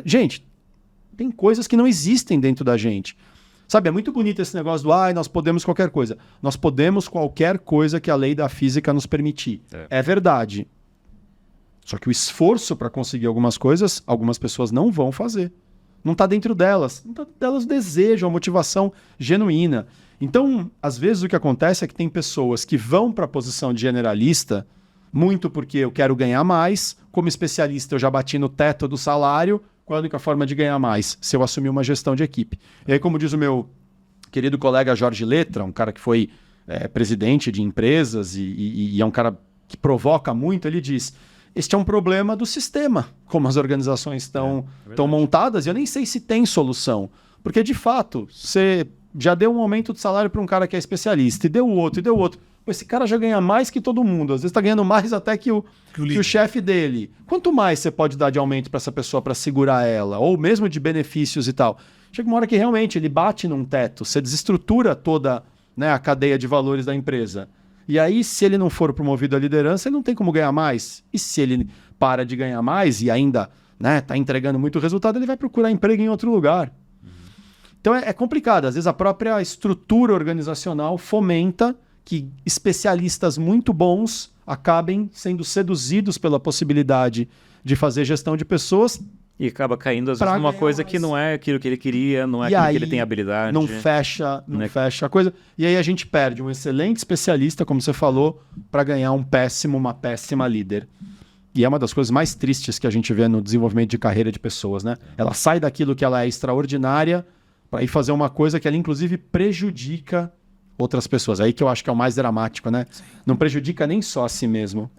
gente, tem coisas que não existem dentro da gente. Sabe, é muito bonito esse negócio do nós podemos qualquer coisa. Nós podemos qualquer coisa que a lei da física nos permitir. É verdade. Só que o esforço para conseguir algumas coisas, algumas pessoas não vão fazer. Não está dentro delas. Não está dentro delas o desejo, a motivação genuína. Então, às vezes o que acontece é que tem pessoas que vão para a posição de generalista muito porque eu quero ganhar mais. Como especialista, eu já bati no teto do salário. Qual é a única forma de ganhar mais? Se eu assumir uma gestão de equipe. E aí, como diz o meu querido colega Jorge Letra, um cara que foi presidente de empresas e é um cara que provoca muito, ele diz: este é um problema do sistema, como as organizações estão montadas, e eu nem sei se tem solução. Porque, de fato, você já deu um aumento de salário para um cara que é especialista, e deu outro, e deu outro. Pô, esse cara já ganha mais que todo mundo. Às vezes está ganhando mais até que o chefe dele. Quanto mais você pode dar de aumento para essa pessoa para segurar ela? Ou mesmo de benefícios e tal? Chega uma hora que realmente ele bate num teto. Você desestrutura toda, né, a cadeia de valores da empresa. E aí, se ele não for promovido à liderança, ele não tem como ganhar mais. E se ele para de ganhar mais e ainda está entregando muito resultado, ele vai procurar emprego em outro lugar. Então é complicado. Às vezes a própria estrutura organizacional fomenta que especialistas muito bons acabem sendo seduzidos pela possibilidade de fazer gestão de pessoas. E acaba caindo, às vezes, numa coisa que não é aquilo que ele queria, não é aquilo que ele tem habilidade. Não fecha a coisa. E aí a gente perde um excelente especialista, como você falou, para ganhar uma péssima líder. E é uma das coisas mais tristes que a gente vê no desenvolvimento de carreira de pessoas, né? Ela sai daquilo que ela é extraordinária para ir fazer uma coisa que ela, inclusive, prejudica outras pessoas. Aí que eu acho que é o mais dramático, né? Sim. Não prejudica nem só a si mesmo.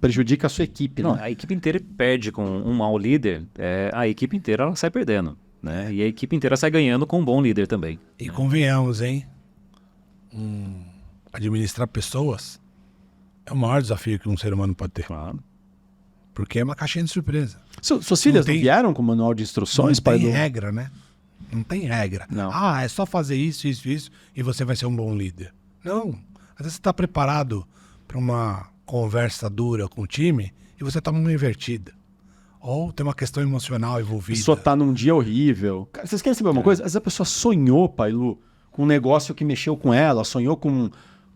Prejudica a sua equipe. Não, né? A equipe inteira perde com um mau líder, a equipe inteira ela sai perdendo. Né? E a equipe inteira sai ganhando com um bom líder também. E convenhamos, hein? Administrar pessoas é o maior desafio que um ser humano pode ter. Claro. Porque é uma caixinha de surpresa. Suas filhas não vieram com manual de instruções? Não tem regra, né? Não tem regra. Não. É só fazer isso, e você vai ser um bom líder. Não. Às vezes você está preparado para uma conversa dura com o time e você toma uma invertida. Ou tem uma questão emocional envolvida. A pessoa tá num dia horrível. Cara, vocês querem saber uma coisa? Às vezes a pessoa sonhou, Pailu, com um negócio que mexeu com ela, sonhou com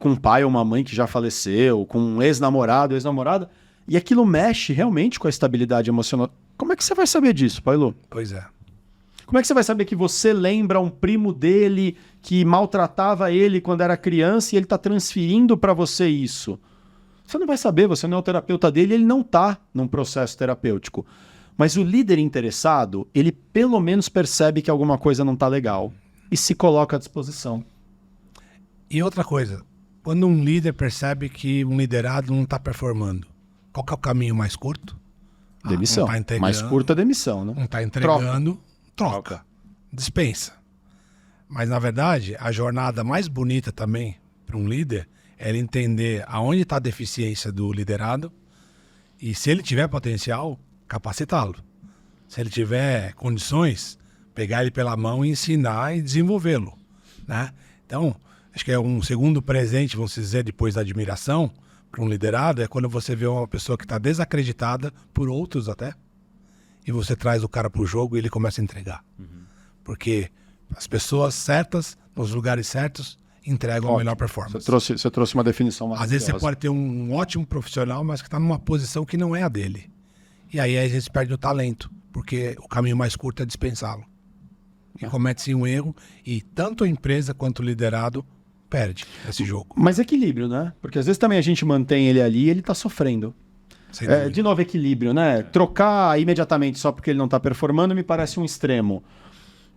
um pai ou uma mãe que já faleceu, com um ex-namorado, ex-namorada, e aquilo mexe realmente com a estabilidade emocional. Como é que você vai saber disso, Pailu? Pois é. Como é que você vai saber que você lembra um primo dele que maltratava ele quando era criança e ele tá transferindo para você isso? Você não vai saber, você não é o terapeuta dele, ele não está num processo terapêutico. Mas o líder interessado, ele pelo menos percebe que alguma coisa não está legal e se coloca à disposição. E outra coisa, quando um líder percebe que um liderado não está performando, qual que é o caminho mais curto? Demissão. Mais curta, demissão, né? Não está entregando, troca. Dispensa. Mas, na verdade, a jornada mais bonita também para um líder é ele entender aonde está a deficiência do liderado e, se ele tiver potencial, capacitá-lo. Se ele tiver condições, pegar ele pela mão e ensinar e desenvolvê-lo. Né? Então, acho que é um segundo presente, vamos dizer, depois da admiração para um liderado, é quando você vê uma pessoa que está desacreditada por outros até, e você traz o cara para o jogo e ele começa a entregar. Porque as pessoas certas, nos lugares certos, entregam a melhor performance. Você trouxe uma definição maravilhosa. Às vezes você pode ter um ótimo profissional, mas que está numa posição que não é a dele. E aí a gente perde o talento, porque o caminho mais curto é dispensá-lo. E comete-se um erro, e tanto a empresa quanto o liderado perde esse jogo. Mas equilíbrio, né? Porque às vezes também a gente mantém ele ali e ele está sofrendo. De novo, equilíbrio, né? Trocar imediatamente só porque ele não está performando me parece um extremo.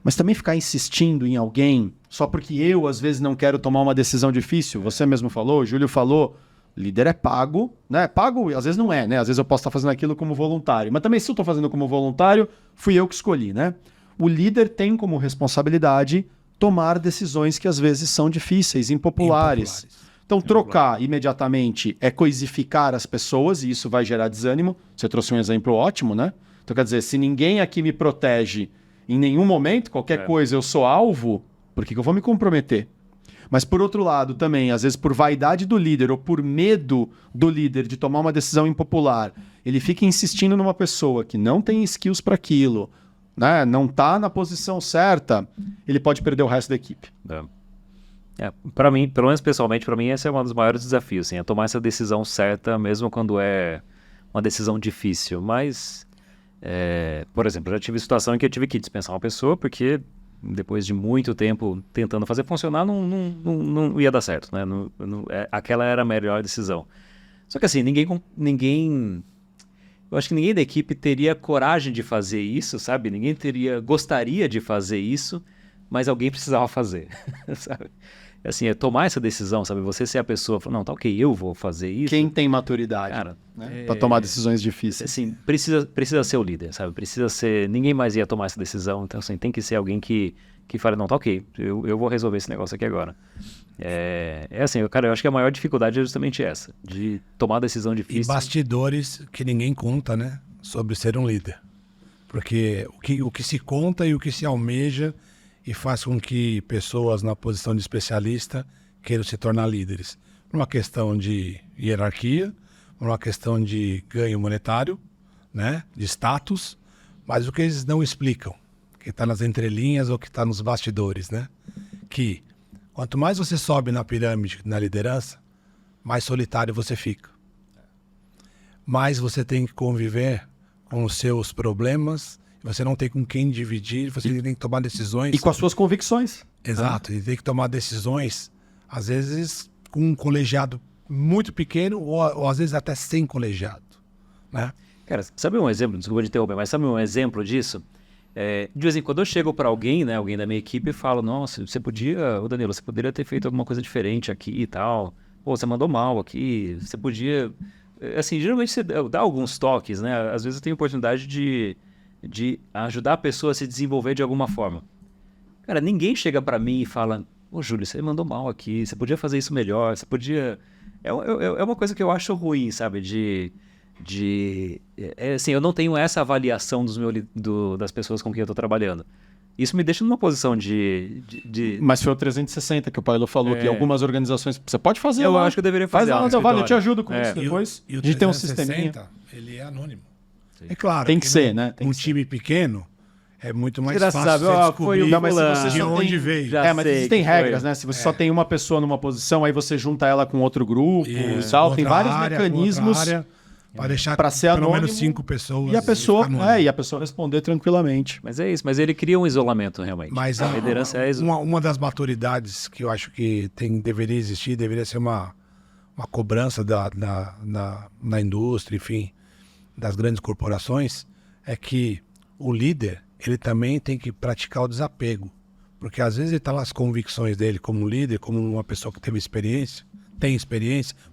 Mas também ficar insistindo em alguém só porque eu, às vezes, não quero tomar uma decisão difícil. Você mesmo falou, o Júlio falou, líder é pago, né? Pago, às vezes não é, né? Às vezes eu posso estar fazendo aquilo como voluntário. Mas também, se eu estou fazendo como voluntário, fui eu que escolhi, né? O líder tem como responsabilidade tomar decisões que às vezes são difíceis, impopulares. Então, trocar imediatamente é coisificar as pessoas e isso vai gerar desânimo. Você trouxe um exemplo ótimo, né? Então, quer dizer, se ninguém aqui me protege em nenhum momento, qualquer coisa eu sou alvo, por que eu vou me comprometer? Mas, por outro lado, também, às vezes por vaidade do líder ou por medo do líder de tomar uma decisão impopular, ele fica insistindo numa pessoa que não tem skills para aquilo, né? Não está na posição certa, ele pode perder o resto da equipe. Para mim, pelo menos pessoalmente, para mim esse é um dos maiores desafios, assim, é tomar essa decisão certa, mesmo quando é uma decisão difícil. Mas, por exemplo, eu já tive situação em que eu tive que dispensar uma pessoa porque depois de muito tempo tentando fazer funcionar, não ia dar certo, né? Aquela era a melhor decisão. Só que assim, eu acho que ninguém da equipe teria coragem de fazer isso, sabe? Ninguém gostaria de fazer isso, mas alguém precisava fazer, sabe? Assim, tomar essa decisão, sabe? Você ser a pessoa, não, tá ok, eu vou fazer isso. Quem tem maturidade, cara, né? Para tomar decisões difíceis. Assim, precisa ser o líder, sabe? Precisa ser, ninguém mais ia tomar essa decisão, então assim, tem que ser alguém que fale, não, tá ok, eu vou resolver esse negócio aqui agora. Assim, cara, eu acho que a maior dificuldade é justamente essa, de tomar decisão difícil. E bastidores que ninguém conta, né? Sobre ser um líder. Porque o que se conta e o que se almeja e faz com que pessoas na posição de especialista queiram se tornar líderes. Por uma questão de hierarquia, por uma questão de ganho monetário, né? De status, mas o que eles não explicam, que está nas entrelinhas ou que está nos bastidores, né? Que quanto mais você sobe na pirâmide, na liderança, mais solitário você fica. Mais você tem que conviver com os seus problemas, você não tem com quem dividir, você tem que tomar decisões. E com as suas convicções. Exato, e tem que tomar decisões, às vezes com um colegiado muito pequeno ou às vezes até sem colegiado, né? Cara, sabe um exemplo, desculpa de interromper, mas sabe um exemplo disso? De vez em quando eu chego para alguém, né, alguém da minha equipe e falo, nossa, Danilo, você poderia ter feito alguma coisa diferente aqui e tal. Pô, você mandou mal aqui, você podia... Assim, geralmente você dá alguns toques, né? Às vezes eu tenho oportunidade de ajudar a pessoa a se desenvolver de alguma forma. Cara, ninguém chega para mim e fala, ô Júlio, você mandou mal aqui, você podia fazer isso melhor, você podia... É uma coisa que eu acho ruim, sabe? Assim, eu não tenho essa avaliação das pessoas com quem eu estou trabalhando. Isso me deixa numa posição de... Mas foi o 360 que o Paulo falou, que algumas organizações... Você pode fazer eu acho que eu deveria fazer. Faz lá, vale, eu te ajudo com isso depois. E o a gente tem um 360, sisteminha. ele é anônimo. Sim. É claro. Tem que ser, né? Tem um que time pequeno é muito mais Você fácil sabe, você foi descobrir o mas se você de só onde tem- veio. Já mas sei existem que regras, foi. né? Se você só tem uma pessoa numa posição, aí você junta ela com outro grupo e tal. Outra Tem vários área, mecanismos outra área, para deixar para ser pelo menos anônimo 5 pessoas. e a pessoa, ficar anônimo. e a pessoa responder tranquilamente. Mas é isso, mas ele cria um isolamento realmente. Mas a liderança é uma das maturidades que eu acho que deveria existir, deveria ser uma cobrança na indústria, enfim, das grandes corporações, é que o líder, ele também tem que praticar o desapego. Porque às vezes ele está lá as convicções dele como líder, como uma pessoa que tem experiência,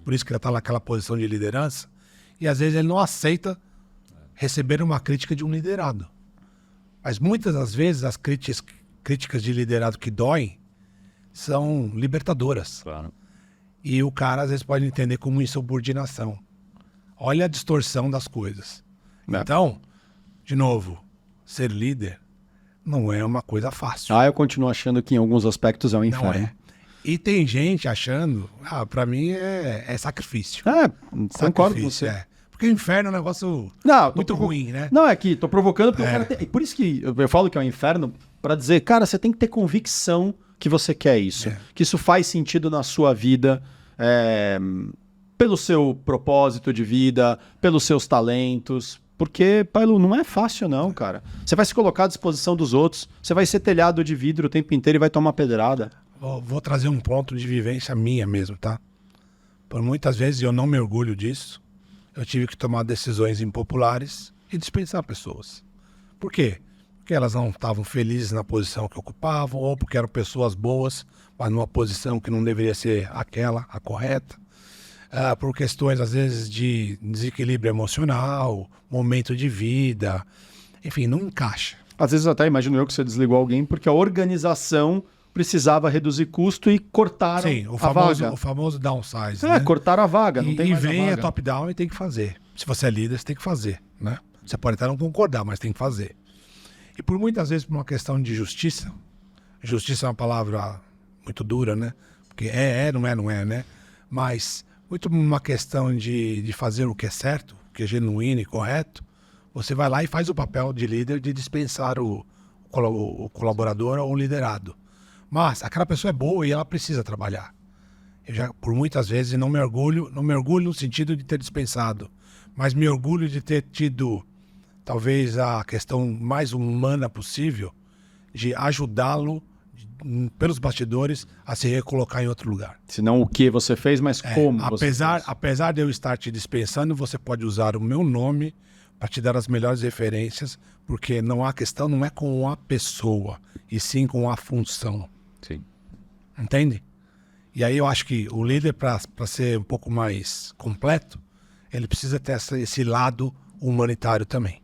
por isso que ele está naquela posição de liderança, e às vezes ele não aceita receber uma crítica de um liderado. Mas muitas das vezes as críticas de liderado que doem são libertadoras. Claro. E o cara às vezes pode entender como insubordinação. Olha a distorção das coisas. Então, de novo, ser líder não é uma coisa fácil. Eu continuo achando que em alguns aspectos é um Não inferno. é. E tem gente achando, pra mim é sacrifício. Concordo com você. É. Porque o inferno é um negócio Não, muito ruim, né? Não, é que tô provocando porque o cara tem... Por isso que eu falo que é um inferno, pra dizer, cara, você tem que ter convicção que você quer isso. Que isso faz sentido na sua vida, pelo seu propósito de vida, pelos seus talentos. Porque, Paulo, não é fácil não, cara. Você vai se colocar à disposição dos outros, você vai ser telhado de vidro o tempo inteiro e vai tomar pedrada. Vou trazer um ponto de vivência minha mesmo, tá? Por muitas vezes eu não me orgulho disso. Eu tive que tomar decisões impopulares e dispensar pessoas. Por quê? porque elas não estavam felizes na posição que ocupavam, ou porque eram pessoas boas, mas numa posição que não deveria ser a correta. Por questões, às vezes, de desequilíbrio emocional, momento de vida, enfim, não encaixa. Às vezes até imagino eu que você desligou alguém porque a organização precisava reduzir custo e cortaram a vaga. O famoso downsize, né? Cortaram a vaga, não tem e mais a vem vaga. top-down e tem que fazer. Se você é líder, você tem que fazer, né? Você pode até não concordar, mas tem que fazer. E por muitas vezes, por uma questão de justiça é uma palavra muito dura, né? Porque não é, né? Mas muito uma questão de fazer o que é certo, o que é genuíno e correto, você vai lá e faz o papel de líder de dispensar o colaborador ou o liderado. Mas aquela pessoa é boa e ela precisa trabalhar. Eu já, por muitas vezes, não me orgulho no sentido de ter dispensado, mas me orgulho de ter tido, talvez, a questão mais humana possível de ajudá-lo, pelos bastidores, a se recolocar em outro lugar. Se não o que você fez, mas como você fez. Apesar de eu estar te dispensando, você pode usar o meu nome para te dar as melhores referências, porque a questão não é com a pessoa, e sim com a função. Sim. Entende? E aí eu acho que o líder, para ser um pouco mais completo, ele precisa ter esse lado humanitário também.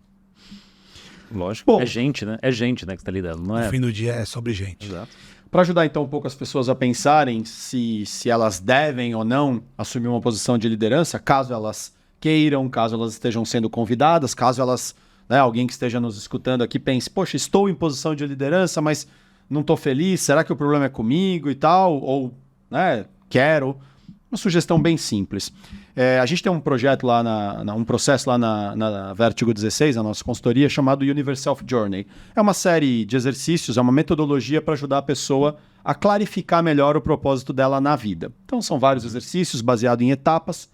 Lógico. Bom, é gente, né? É gente, né, que está lidando, não é? No fim do dia é sobre gente. Exato. Para ajudar então um pouco as pessoas a pensarem se elas devem ou não assumir uma posição de liderança, caso elas queiram, caso elas estejam sendo convidadas, caso elas, alguém que esteja nos escutando aqui pense, poxa, estou em posição de liderança, mas não estou feliz, será que o problema é comigo e tal? Ou, quero. Uma sugestão bem simples. A gente tem um projeto lá, um processo lá na Vertigo 16, a nossa consultoria, chamado Universe Self Journey. É uma série de exercícios, é uma metodologia para ajudar a pessoa a clarificar melhor o propósito dela na vida. Então são vários exercícios baseados em etapas,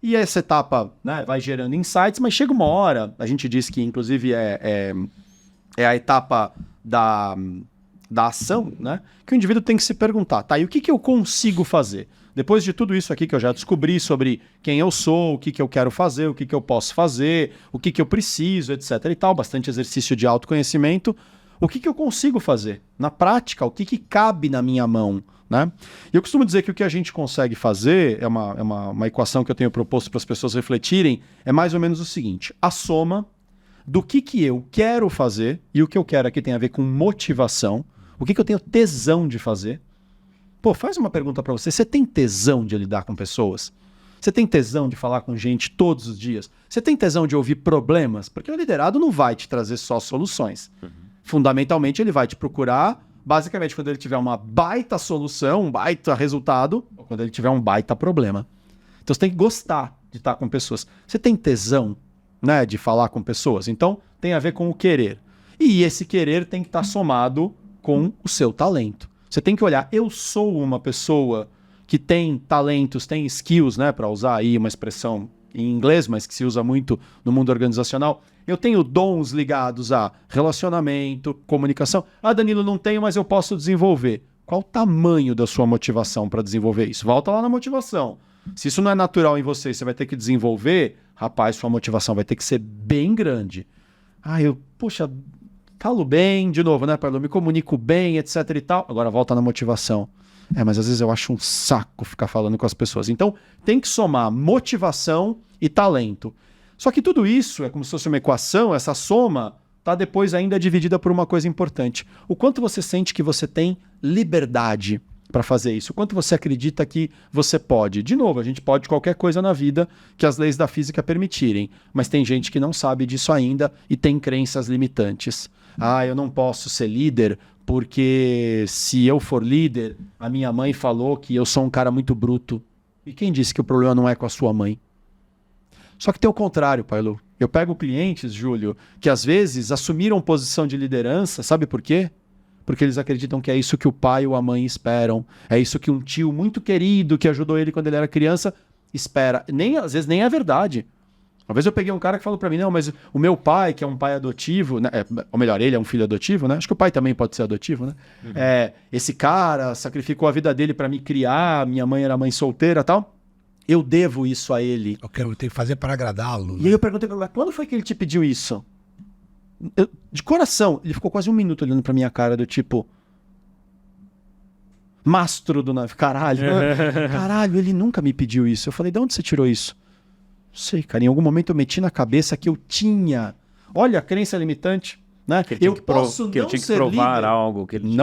e essa etapa vai gerando insights, mas chega uma hora, a gente diz que inclusive é a etapa da ação, que o indivíduo tem que se perguntar, tá, e o que eu consigo fazer? Depois de tudo isso aqui que eu já descobri sobre quem eu sou, o que eu quero fazer, o que eu posso fazer, o que eu preciso, etc. e tal, bastante exercício de autoconhecimento, o que eu consigo fazer? Na prática, o que cabe na minha mão? E eu costumo dizer que o que a gente consegue fazer, é uma equação que eu tenho proposto para as pessoas refletirem, é mais ou menos o seguinte, a soma do que eu quero fazer, e o que eu quero aqui tem a ver com motivação, o que eu tenho tesão de fazer. Pô, faz uma pergunta pra você. Você tem tesão de lidar com pessoas? Você tem tesão de falar com gente todos os dias? Você tem tesão de ouvir problemas? Porque o liderado não vai te trazer só soluções. Fundamentalmente, ele vai te procurar, basicamente, quando ele tiver uma baita solução, um baita resultado, ou quando ele tiver um baita problema. Então, você tem que gostar de estar com pessoas. Você tem tesão, de falar com pessoas? Então, tem a ver com o querer. E esse querer tem que estar somado com o seu talento. Você tem que olhar, eu sou uma pessoa que tem talentos, tem skills, para usar aí uma expressão em inglês, mas que se usa muito no mundo organizacional. Eu tenho dons ligados a relacionamento, comunicação. Ah, Danilo, não tenho, mas eu posso desenvolver. Qual o tamanho da sua motivação para desenvolver isso? Volta lá na motivação. Se isso não é natural em você, você vai ter que desenvolver, rapaz, sua motivação vai ter que ser bem grande. Falo bem, de novo, Paulo? Me comunico bem, etc e tal. Agora volta na motivação. Mas às vezes eu acho um saco ficar falando com as pessoas. Então, tem que somar motivação e talento. Só que tudo isso é como se fosse uma equação, essa soma está depois ainda dividida por uma coisa importante. O quanto você sente que você tem liberdade para fazer isso? O quanto você acredita que você pode? De novo, a gente pode qualquer coisa na vida que as leis da física permitirem. Mas tem gente que não sabe disso ainda e tem crenças limitantes. Eu não posso ser líder porque se eu for líder, a minha mãe falou que eu sou um cara muito bruto. E quem disse que o problema não é com a sua mãe? Só que tem o contrário, Paulo. Eu pego clientes, Júlio, que às vezes assumiram posição de liderança, sabe por quê? Porque eles acreditam que é isso que o pai ou a mãe esperam. É isso que um tio muito querido que ajudou ele quando ele era criança espera. Às vezes nem é verdade. Uma vez eu peguei um cara que falou pra mim, não, mas o meu pai, que é um pai adotivo, ou melhor, ele é um filho adotivo, Acho que o pai também pode ser adotivo, Esse cara sacrificou a vida dele pra me criar, minha mãe era mãe solteira e tal. Eu devo isso a ele. Eu tenho que fazer para agradá-lo. E aí eu perguntei pra ele, quando foi que ele te pediu isso? de coração, ele ficou quase um minuto olhando pra minha cara do tipo... Mastro do navio. Caralho, ele nunca me pediu isso. Eu falei, de onde você tirou isso? Não sei, cara. Em algum momento eu meti na cabeça que eu tinha. Olha, a crença limitante, né? Que ele tinha que provar líder. algo que ele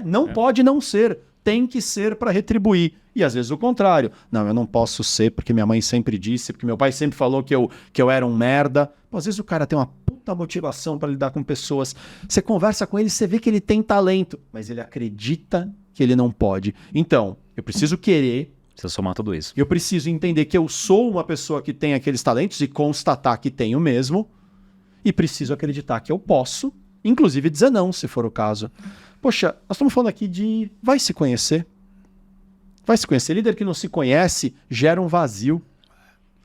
não pode não ser. Tem que ser para retribuir. E às vezes o contrário. Não, eu não posso ser porque minha mãe sempre disse, porque meu pai sempre falou que eu era um merda. Pô, às vezes o cara tem uma puta motivação para lidar com pessoas. Você conversa com ele, você vê que ele tem talento, mas ele acredita que ele não pode. Então, eu preciso querer. Precisa somar tudo isso. Eu preciso entender que eu sou uma pessoa que tem aqueles talentos e constatar que tenho mesmo. E preciso acreditar que eu posso, inclusive dizer não, se for o caso. Poxa, nós estamos falando aqui de vai se conhecer. Vai se conhecer. Líder que não se conhece gera um vazio.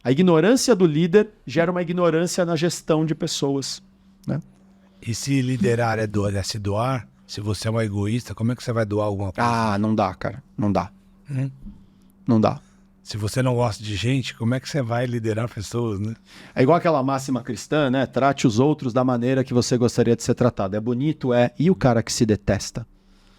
A ignorância do líder gera uma ignorância na gestão de pessoas, né? E se liderar é se doar, se você é um egoísta, como é que você vai doar alguma coisa? Ah, não dá, cara. Não dá. Não dá. Se você não gosta de gente, como é que você vai liderar pessoas, né? É igual aquela máxima cristã, né? Trate os outros da maneira que você gostaria de ser tratado. É bonito, é. E o cara que se detesta?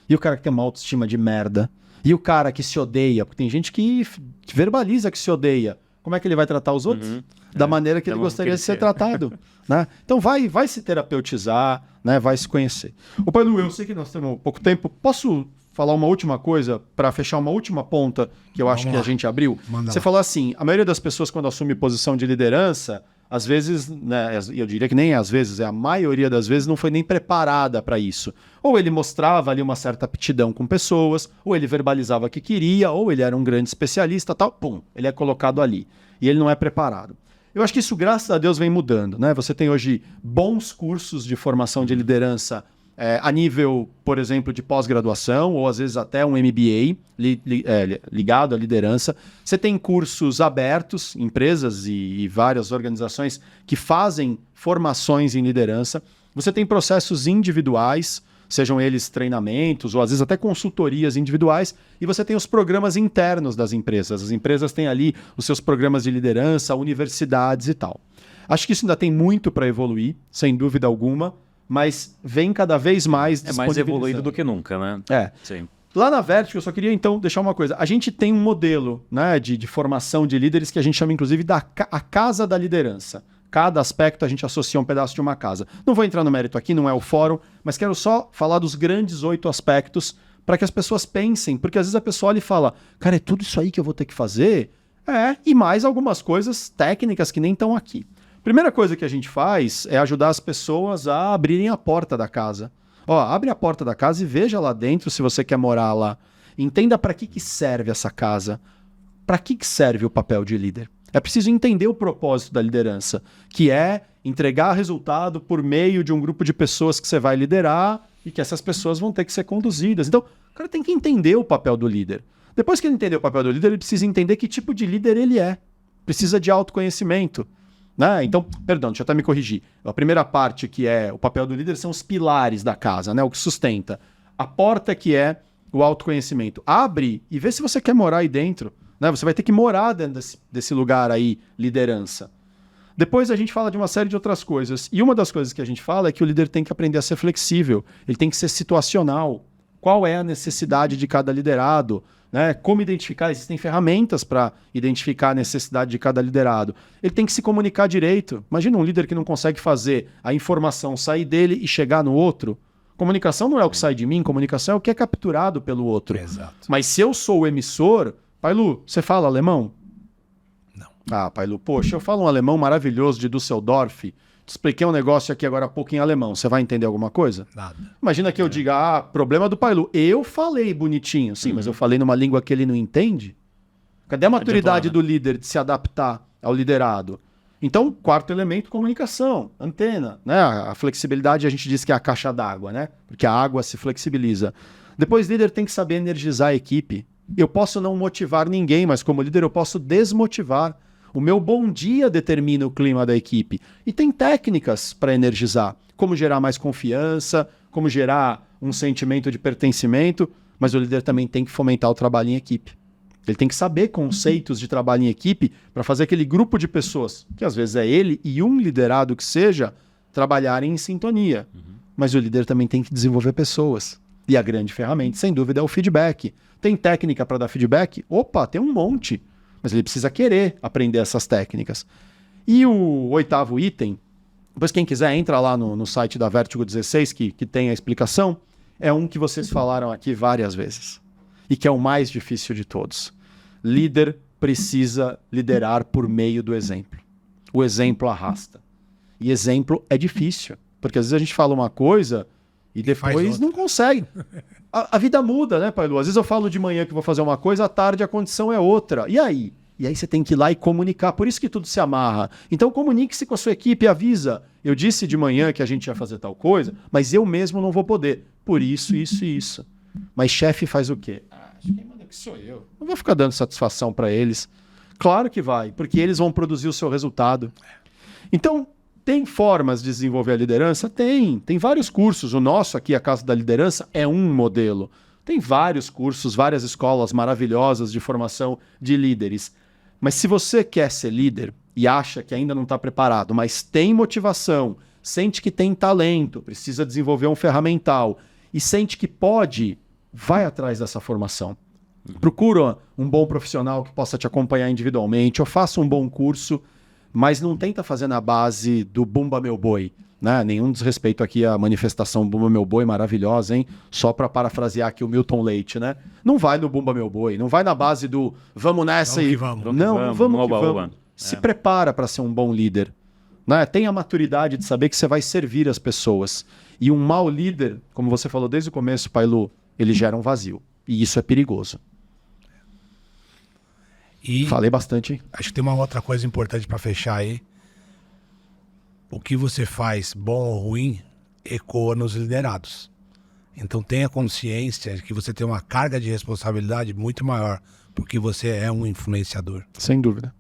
E o cara que tem uma autoestima de merda? E o cara que se odeia? Porque tem gente que verbaliza que se odeia. Como é que ele vai tratar os outros? Da maneira que ele gostaria de ser tratado. Né? Então vai se terapeutizar, né? Vai se conhecer. Ô Pailu, eu sei que nós temos pouco tempo. Posso falar uma última coisa para fechar uma última ponta que eu acho que a gente abriu? Você falou assim, a maioria das pessoas quando assume posição de liderança, às vezes, né, eu diria que nem às vezes, a maioria das vezes não foi nem preparada para isso. Ou ele mostrava ali uma certa aptidão com pessoas, ou ele verbalizava que queria, ou ele era um grande especialista, tal, pum, ele é colocado ali. E ele não é preparado. Eu acho que isso, graças a Deus, vem mudando, né? Você tem hoje bons cursos de formação de liderança a nível, por exemplo, de pós-graduação, ou às vezes até um MBA ligado à liderança. Você tem cursos abertos, empresas e várias organizações que fazem formações em liderança. Você tem processos individuais, sejam eles treinamentos ou às vezes até consultorias individuais, e você tem os programas internos das empresas. As empresas têm ali os seus programas de liderança, universidades e tal. Acho que isso ainda tem muito para evoluir, sem dúvida alguma, mas vem cada vez mais mais evoluído do que nunca, né? Sim. Lá na Vertigo, eu só queria então deixar uma coisa. A gente tem um modelo, né, de formação de líderes que a gente chama inclusive a casa da liderança. Cada aspecto a gente associa um pedaço de uma casa. Não vou entrar no mérito aqui, não é o fórum, mas quero só falar dos grandes 8 aspectos para que as pessoas pensem, porque às vezes a pessoa olha e fala, cara, é tudo isso aí que eu vou ter que fazer? E mais algumas coisas técnicas que nem estão aqui. Primeira coisa que a gente faz é ajudar as pessoas a abrirem a porta da casa. Abre a porta da casa e veja lá dentro se você quer morar lá. Entenda para que serve essa casa. Para que serve o papel de líder. É preciso entender o propósito da liderança, que é entregar resultado por meio de um grupo de pessoas que você vai liderar e que essas pessoas vão ter que ser conduzidas. Então, o cara tem que entender o papel do líder. Depois que ele entender o papel do líder, ele precisa entender que tipo de líder ele é. Precisa de autoconhecimento. Né? Então, perdão, deixa eu até me corrigir. A primeira parte, que é o papel do líder, são os pilares da casa, né? O que sustenta. A porta, que é o autoconhecimento. Abre e vê se você quer morar aí dentro. Né? Você vai ter que morar dentro desse lugar aí, liderança. Depois a gente fala de uma série de outras coisas. E uma das coisas que a gente fala é que o líder tem que aprender a ser flexível. Ele tem que ser situacional. Qual é a necessidade de cada liderado? Né? Como identificar? Existem ferramentas para identificar a necessidade de cada liderado. Ele tem que se comunicar direito. Imagina um líder que não consegue fazer a informação sair dele e chegar no outro. Comunicação não é o que sai de mim, comunicação é o que é capturado pelo outro. Exato. Mas se eu sou o emissor... Pailu, você fala alemão? Não. Ah, Pailu, poxa, eu falo um alemão maravilhoso de Düsseldorf. Te expliquei um negócio aqui agora há pouco em alemão. Você vai entender alguma coisa? Nada. Imagina que eu diga, problema do Pailu. Eu falei bonitinho, sim, mas eu falei numa língua que ele não entende. Cadê a maturidade do líder de se adaptar ao liderado? Então, quarto elemento, comunicação, antena. Né? A flexibilidade a gente diz que é a caixa d'água, né? Porque a água se flexibiliza. Depois, líder tem que saber energizar a equipe. Eu posso não motivar ninguém, mas como líder eu posso desmotivar. O meu bom dia determina o clima da equipe. E tem técnicas para energizar. Como gerar mais confiança, como gerar um sentimento de pertencimento, mas o líder também tem que fomentar o trabalho em equipe. Ele tem que saber conceitos de trabalho em equipe para fazer aquele grupo de pessoas, que às vezes é ele e um liderado que seja, trabalharem em sintonia. Mas o líder também tem que desenvolver pessoas. E a grande ferramenta, sem dúvida, é o feedback. Tem técnica para dar feedback? Opa, tem um monte. Mas ele precisa querer aprender essas técnicas. E o 8º item, depois quem quiser entra lá no site da Vertigo 16, que tem a explicação, é um que vocês falaram aqui várias vezes. E que é o mais difícil de todos. Líder precisa liderar por meio do exemplo. O exemplo arrasta. E exemplo é difícil. Porque às vezes a gente fala uma coisa e depois não consegue. A vida muda, né, Pailu? Às vezes eu falo de manhã que vou fazer uma coisa, à tarde a condição é outra. E aí? E aí você tem que ir lá e comunicar. Por isso que tudo se amarra. Então comunique-se com a sua equipe e avisa. Eu disse de manhã que a gente ia fazer tal coisa, mas eu mesmo não vou poder. Por isso, isso e isso. Mas chefe faz o quê? Quem manda que sou eu. Não vou ficar dando satisfação para eles. Claro que vai, porque eles vão produzir o seu resultado. Então, tem formas de desenvolver a liderança? Tem vários cursos. O nosso aqui, a Casa da Liderança, é um modelo. Tem vários cursos, várias escolas maravilhosas de formação de líderes. Mas se você quer ser líder e acha que ainda não está preparado, mas tem motivação, sente que tem talento, precisa desenvolver um ferramental e sente que pode, vai atrás dessa formação. Procura um bom profissional que possa te acompanhar individualmente ou faça um bom curso, mas não tenta fazer na base do Bumba Meu Boi. Né? Nenhum desrespeito aqui à manifestação Bumba Meu Boi, maravilhosa, hein? Só para parafrasear aqui o Milton Leite, né? Não vai no Bumba Meu Boi, não vai na base do vamos nessa vamos e... que vamos. Vamos que vamos. Se prepara para ser um bom líder. Né? Tenha a maturidade de saber que você vai servir as pessoas. E um mau líder, como você falou desde o começo, Pailu, ele gera um vazio. E isso é perigoso. E falei bastante, hein? Acho que tem uma outra coisa importante para fechar aí. O que você faz, bom ou ruim, ecoa nos liderados. Então tenha consciência de que você tem uma carga de responsabilidade muito maior, porque você é um influenciador. Sem dúvida.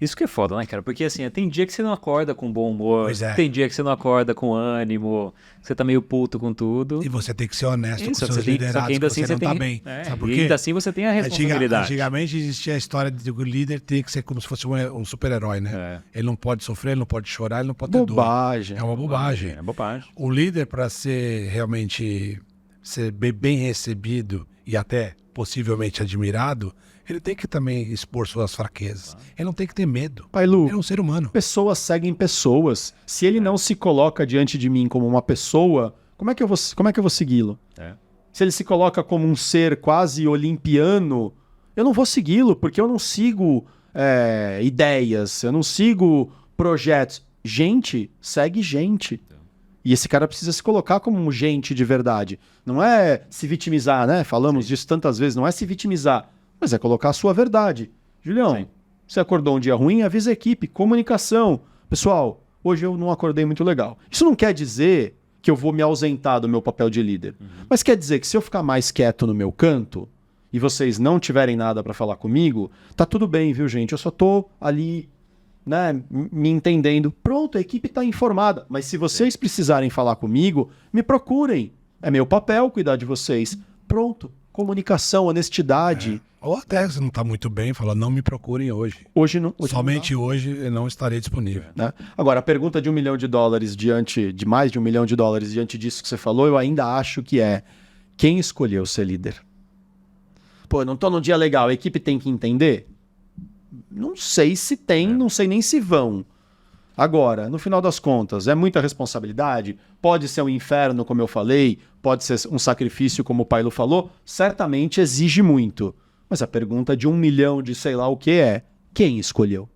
Isso que é foda, né, cara? Porque assim, tem dia que você não acorda com bom humor, Pois é. tem dia que você não acorda com ânimo, você tá meio puto com tudo. E você tem que ser honesto Isso, com seus só que liderados, ainda assim você não você tá tem, bem. Sabe por e quê? ainda assim você tem a responsabilidade. Antigamente existia a história de que o líder tinha que ser como se fosse um super-herói, né? É. Ele não pode sofrer, ele não pode chorar, ele não pode ter dor. Bobagem. É uma bobagem. É bobagem. O líder, para ser realmente bem recebido e até possivelmente admirado, ele tem que também expor suas fraquezas. Ele não tem que ter medo. Pailu, Ele é um ser humano. pessoas seguem pessoas. Se ele não se coloca diante de mim como uma pessoa, como é que eu vou segui-lo? É. Se ele se coloca como um ser quase olimpiano, eu não vou segui-lo, porque eu não sigo ideias, eu não sigo projetos. Gente, segue gente. E esse cara precisa se colocar como um gente de verdade. Não é se vitimizar, né? Falamos disso tantas vezes, não é se vitimizar, mas é colocar a sua verdade. Julião, Sim. você acordou um dia ruim, avisa a equipe, comunicação. Pessoal, hoje eu não acordei muito legal. Isso não quer dizer que eu vou me ausentar do meu papel de líder. Mas quer dizer que se eu ficar mais quieto no meu canto e vocês não tiverem nada para falar comigo, tá tudo bem, viu, gente? Eu só tô ali, né, me entendendo. Pronto, a equipe tá informada. Mas se vocês precisarem falar comigo, me procurem. É meu papel cuidar de vocês. Pronto. Comunicação, honestidade. Ou até se não está muito bem, fala, não me procurem hoje. Hoje não. Somente hoje eu não estarei disponível. Né? Agora, a pergunta de $1 milhão diante de mais de $1 milhão diante disso que você falou, eu ainda acho que é quem escolheu ser líder? Pô, eu não tô num dia legal, a equipe tem que entender? Não sei se tem, não sei nem se vão. Agora, no final das contas, é muita responsabilidade? Pode ser um inferno, como eu falei, pode ser um sacrifício, como o Pailu falou, certamente exige muito. Mas a pergunta de $1 milhão de sei lá o que é, quem escolheu?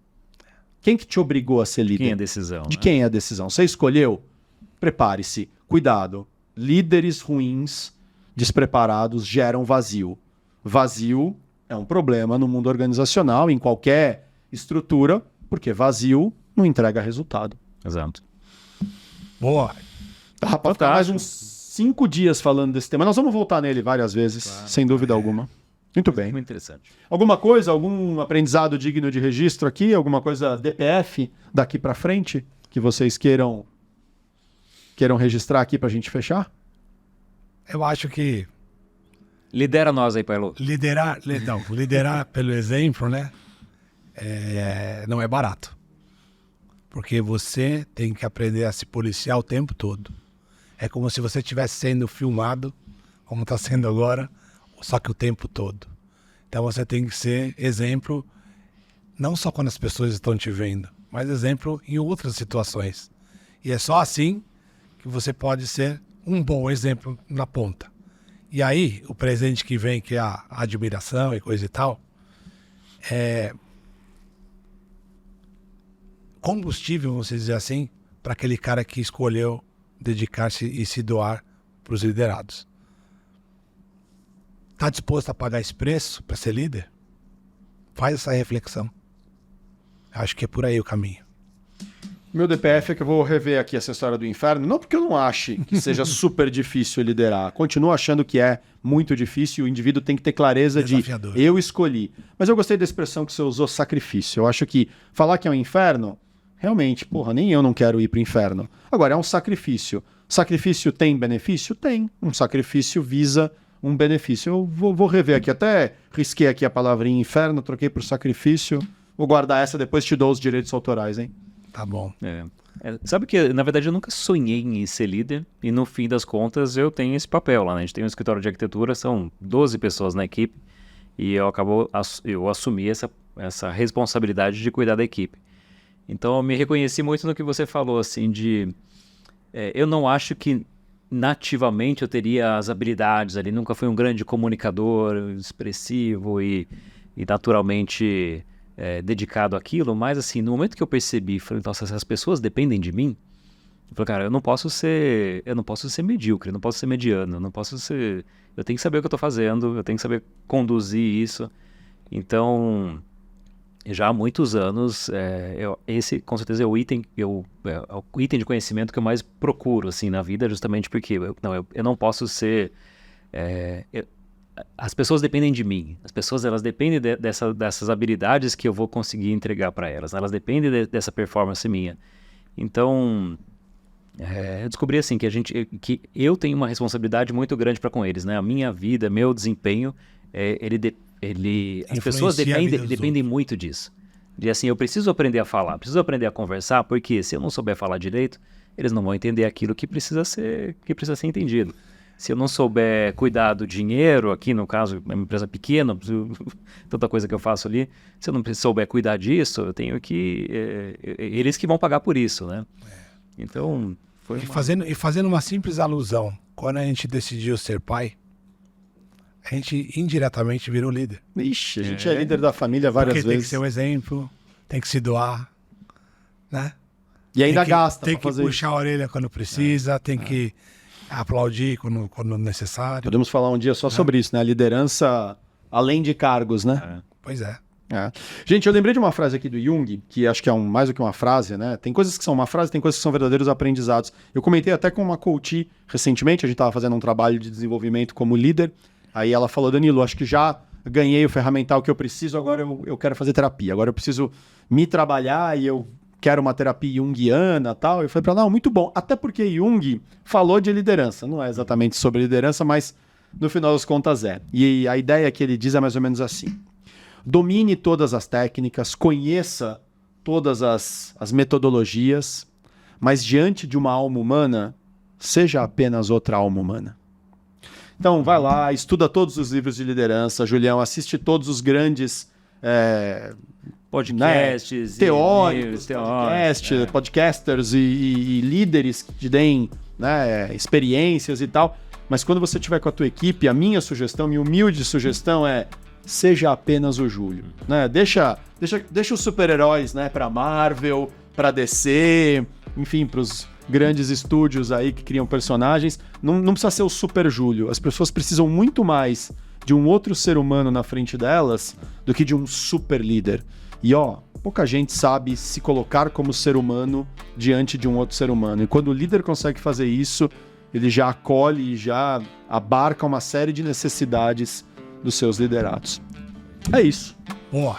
Quem que te obrigou a ser líder? Quem é a decisão? De quem é a decisão? Você escolheu? Prepare-se. Cuidado. Líderes ruins, despreparados, geram vazio. Vazio é um problema no mundo organizacional, em qualquer estrutura, porque vazio não entrega resultado. Exato. Boa. Dá pra ficar mais uns 5 dias falando desse tema. Nós vamos voltar nele várias vezes, sem dúvida alguma. Muito bem. Muito interessante. Alguma coisa, algum aprendizado digno de registro aqui? Alguma coisa DPF daqui pra frente que vocês queiram registrar aqui pra gente fechar? Eu acho que Lidera nós aí, Pailu. liderar pelo exemplo, né? Não é barato. Porque você tem que aprender a se policiar o tempo todo. É como se você estivesse sendo filmado, como está sendo agora, só que o tempo todo. Então você tem que ser exemplo, não só quando as pessoas estão te vendo, mas exemplo em outras situações. E é só assim que você pode ser um bom exemplo na ponta. E aí, o presente que vem, que é a admiração e coisa e tal, é combustível, vamos dizer assim, para aquele cara que escolheu dedicar-se e se doar para os liderados. Está disposto a pagar esse preço para ser líder? Faz essa reflexão. Acho que é por aí o caminho. Meu DPF é que eu vou rever aqui essa história do inferno, não porque eu não ache que seja super difícil liderar. Continuo achando que é muito difícil, o indivíduo tem que ter clareza Desafiador. de eu escolhi. Mas eu gostei da expressão que você usou, sacrifício. Eu acho que falar que é um inferno, realmente, nem eu não quero ir para o inferno. Agora, é um sacrifício. Sacrifício tem benefício? Tem. Um sacrifício visa um benefício. Eu vou rever aqui, até risquei aqui a palavrinha inferno, troquei por sacrifício. Vou guardar essa, depois te dou os direitos autorais, hein? Tá bom. Sabe que, na verdade, eu nunca sonhei em ser líder e, no fim das contas, eu tenho esse papel lá, né? A gente tem um escritório de arquitetura, são 12 pessoas na equipe e eu assumi essa responsabilidade de cuidar da equipe. Então, eu me reconheci muito no que você falou, assim, eu não acho que nativamente eu teria as habilidades ali, nunca fui um grande comunicador, expressivo e naturalmente dedicado àquilo, mas assim, no momento que eu percebi, falei, nossa, se as pessoas dependem de mim, eu falei, cara, eu não posso ser medíocre, eu não posso ser mediano, eu tenho que saber o que eu estou fazendo, eu tenho que saber conduzir isso. Então, já há muitos anos, esse com certeza é o item de conhecimento que eu mais procuro assim na vida, justamente porque eu não posso ser as pessoas dependem de mim, as pessoas elas dependem dessas habilidades que eu vou conseguir entregar para elas, elas dependem dessa performance minha. Então, eu descobri assim que eu tenho uma responsabilidade muito grande para com eles, né? A minha vida, meu desempenho, as pessoas dependem muito disso. De assim, eu preciso aprender a falar, preciso aprender a conversar, porque se eu não souber falar direito, eles não vão entender aquilo que precisa ser entendido. Se eu não souber cuidar do dinheiro, aqui no caso, é uma empresa pequena, tanta coisa que eu faço ali, se eu não souber cuidar disso, eu tenho que... eles que vão pagar por isso, né? Então, foi fazendo uma simples alusão, quando a gente decidiu ser pai, a gente indiretamente virou líder. Ixi, a gente é líder da família várias vezes. Porque tem que ser um exemplo, tem que se doar, né? E ainda gasta tem pra que fazer puxar a orelha quando precisa, tem que aplaudir quando necessário. Podemos falar um dia só sobre isso, né? A liderança além de cargos, né? Pois é. Gente, eu lembrei de uma frase aqui do Jung, que acho que é mais do que uma frase, né? Tem coisas que são uma frase, tem coisas que são verdadeiros aprendizados. Eu comentei até com uma coach recentemente, a gente estava fazendo um trabalho de desenvolvimento como líder, aí ela falou, Danilo, acho que já ganhei o ferramental que eu preciso, agora eu quero fazer terapia, agora eu preciso me trabalhar e eu quero uma terapia junguiana e tal. Eu falei para ela, não, muito bom. Até porque Jung falou de liderança. Não é exatamente sobre liderança, mas no final das contas é. E a ideia que ele diz é mais ou menos assim. Domine todas as técnicas, conheça todas as metodologias, mas diante de uma alma humana, seja apenas outra alma humana. Então, vai lá, estuda todos os livros de liderança, Julião, assiste todos os grandes... podcasts, teóricos, podcasters e líderes que te deem experiências e tal. Mas quando você estiver com a tua equipe, a minha sugestão, minha humilde sugestão é seja apenas o Júlio. Né? Deixa os super-heróis, né, para Marvel, para DC, enfim, para os grandes estúdios aí que criam personagens. Não precisa ser o Super Júlio. As pessoas precisam muito mais de um outro ser humano na frente delas do que de um super líder. E pouca gente sabe se colocar como ser humano diante de um outro ser humano. E quando o líder consegue fazer isso, ele já acolhe e já abarca uma série de necessidades dos seus liderados. É isso. Boa.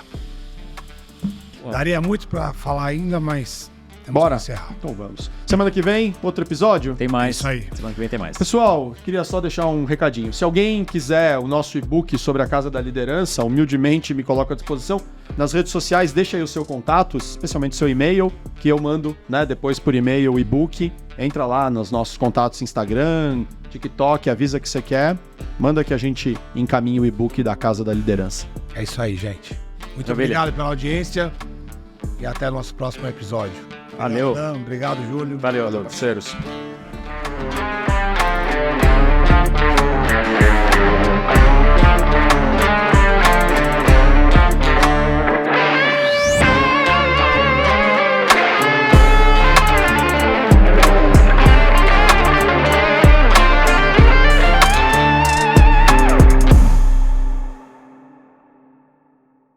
Daria muito para falar ainda, mas Bora? encerrar. Então vamos. Semana que vem, outro episódio? Tem mais. Isso aí. Semana que vem tem mais. Pessoal, queria só deixar um recadinho. Se alguém quiser o nosso e-book sobre a Casa da Liderança, humildemente me coloco à disposição. Nas redes sociais, deixa aí o seu contato, especialmente o seu e-mail, que eu mando, né, depois por e-mail o e-book. Entra lá nos nossos contatos Instagram, TikTok, avisa que você quer. Manda que a gente encaminhe o e-book da Casa da Liderança. É isso aí, gente. Muito Maravilha. obrigado pela audiência e até o nosso próximo episódio. Valeu. Obrigado, Júlio. Valeu, Parceiros.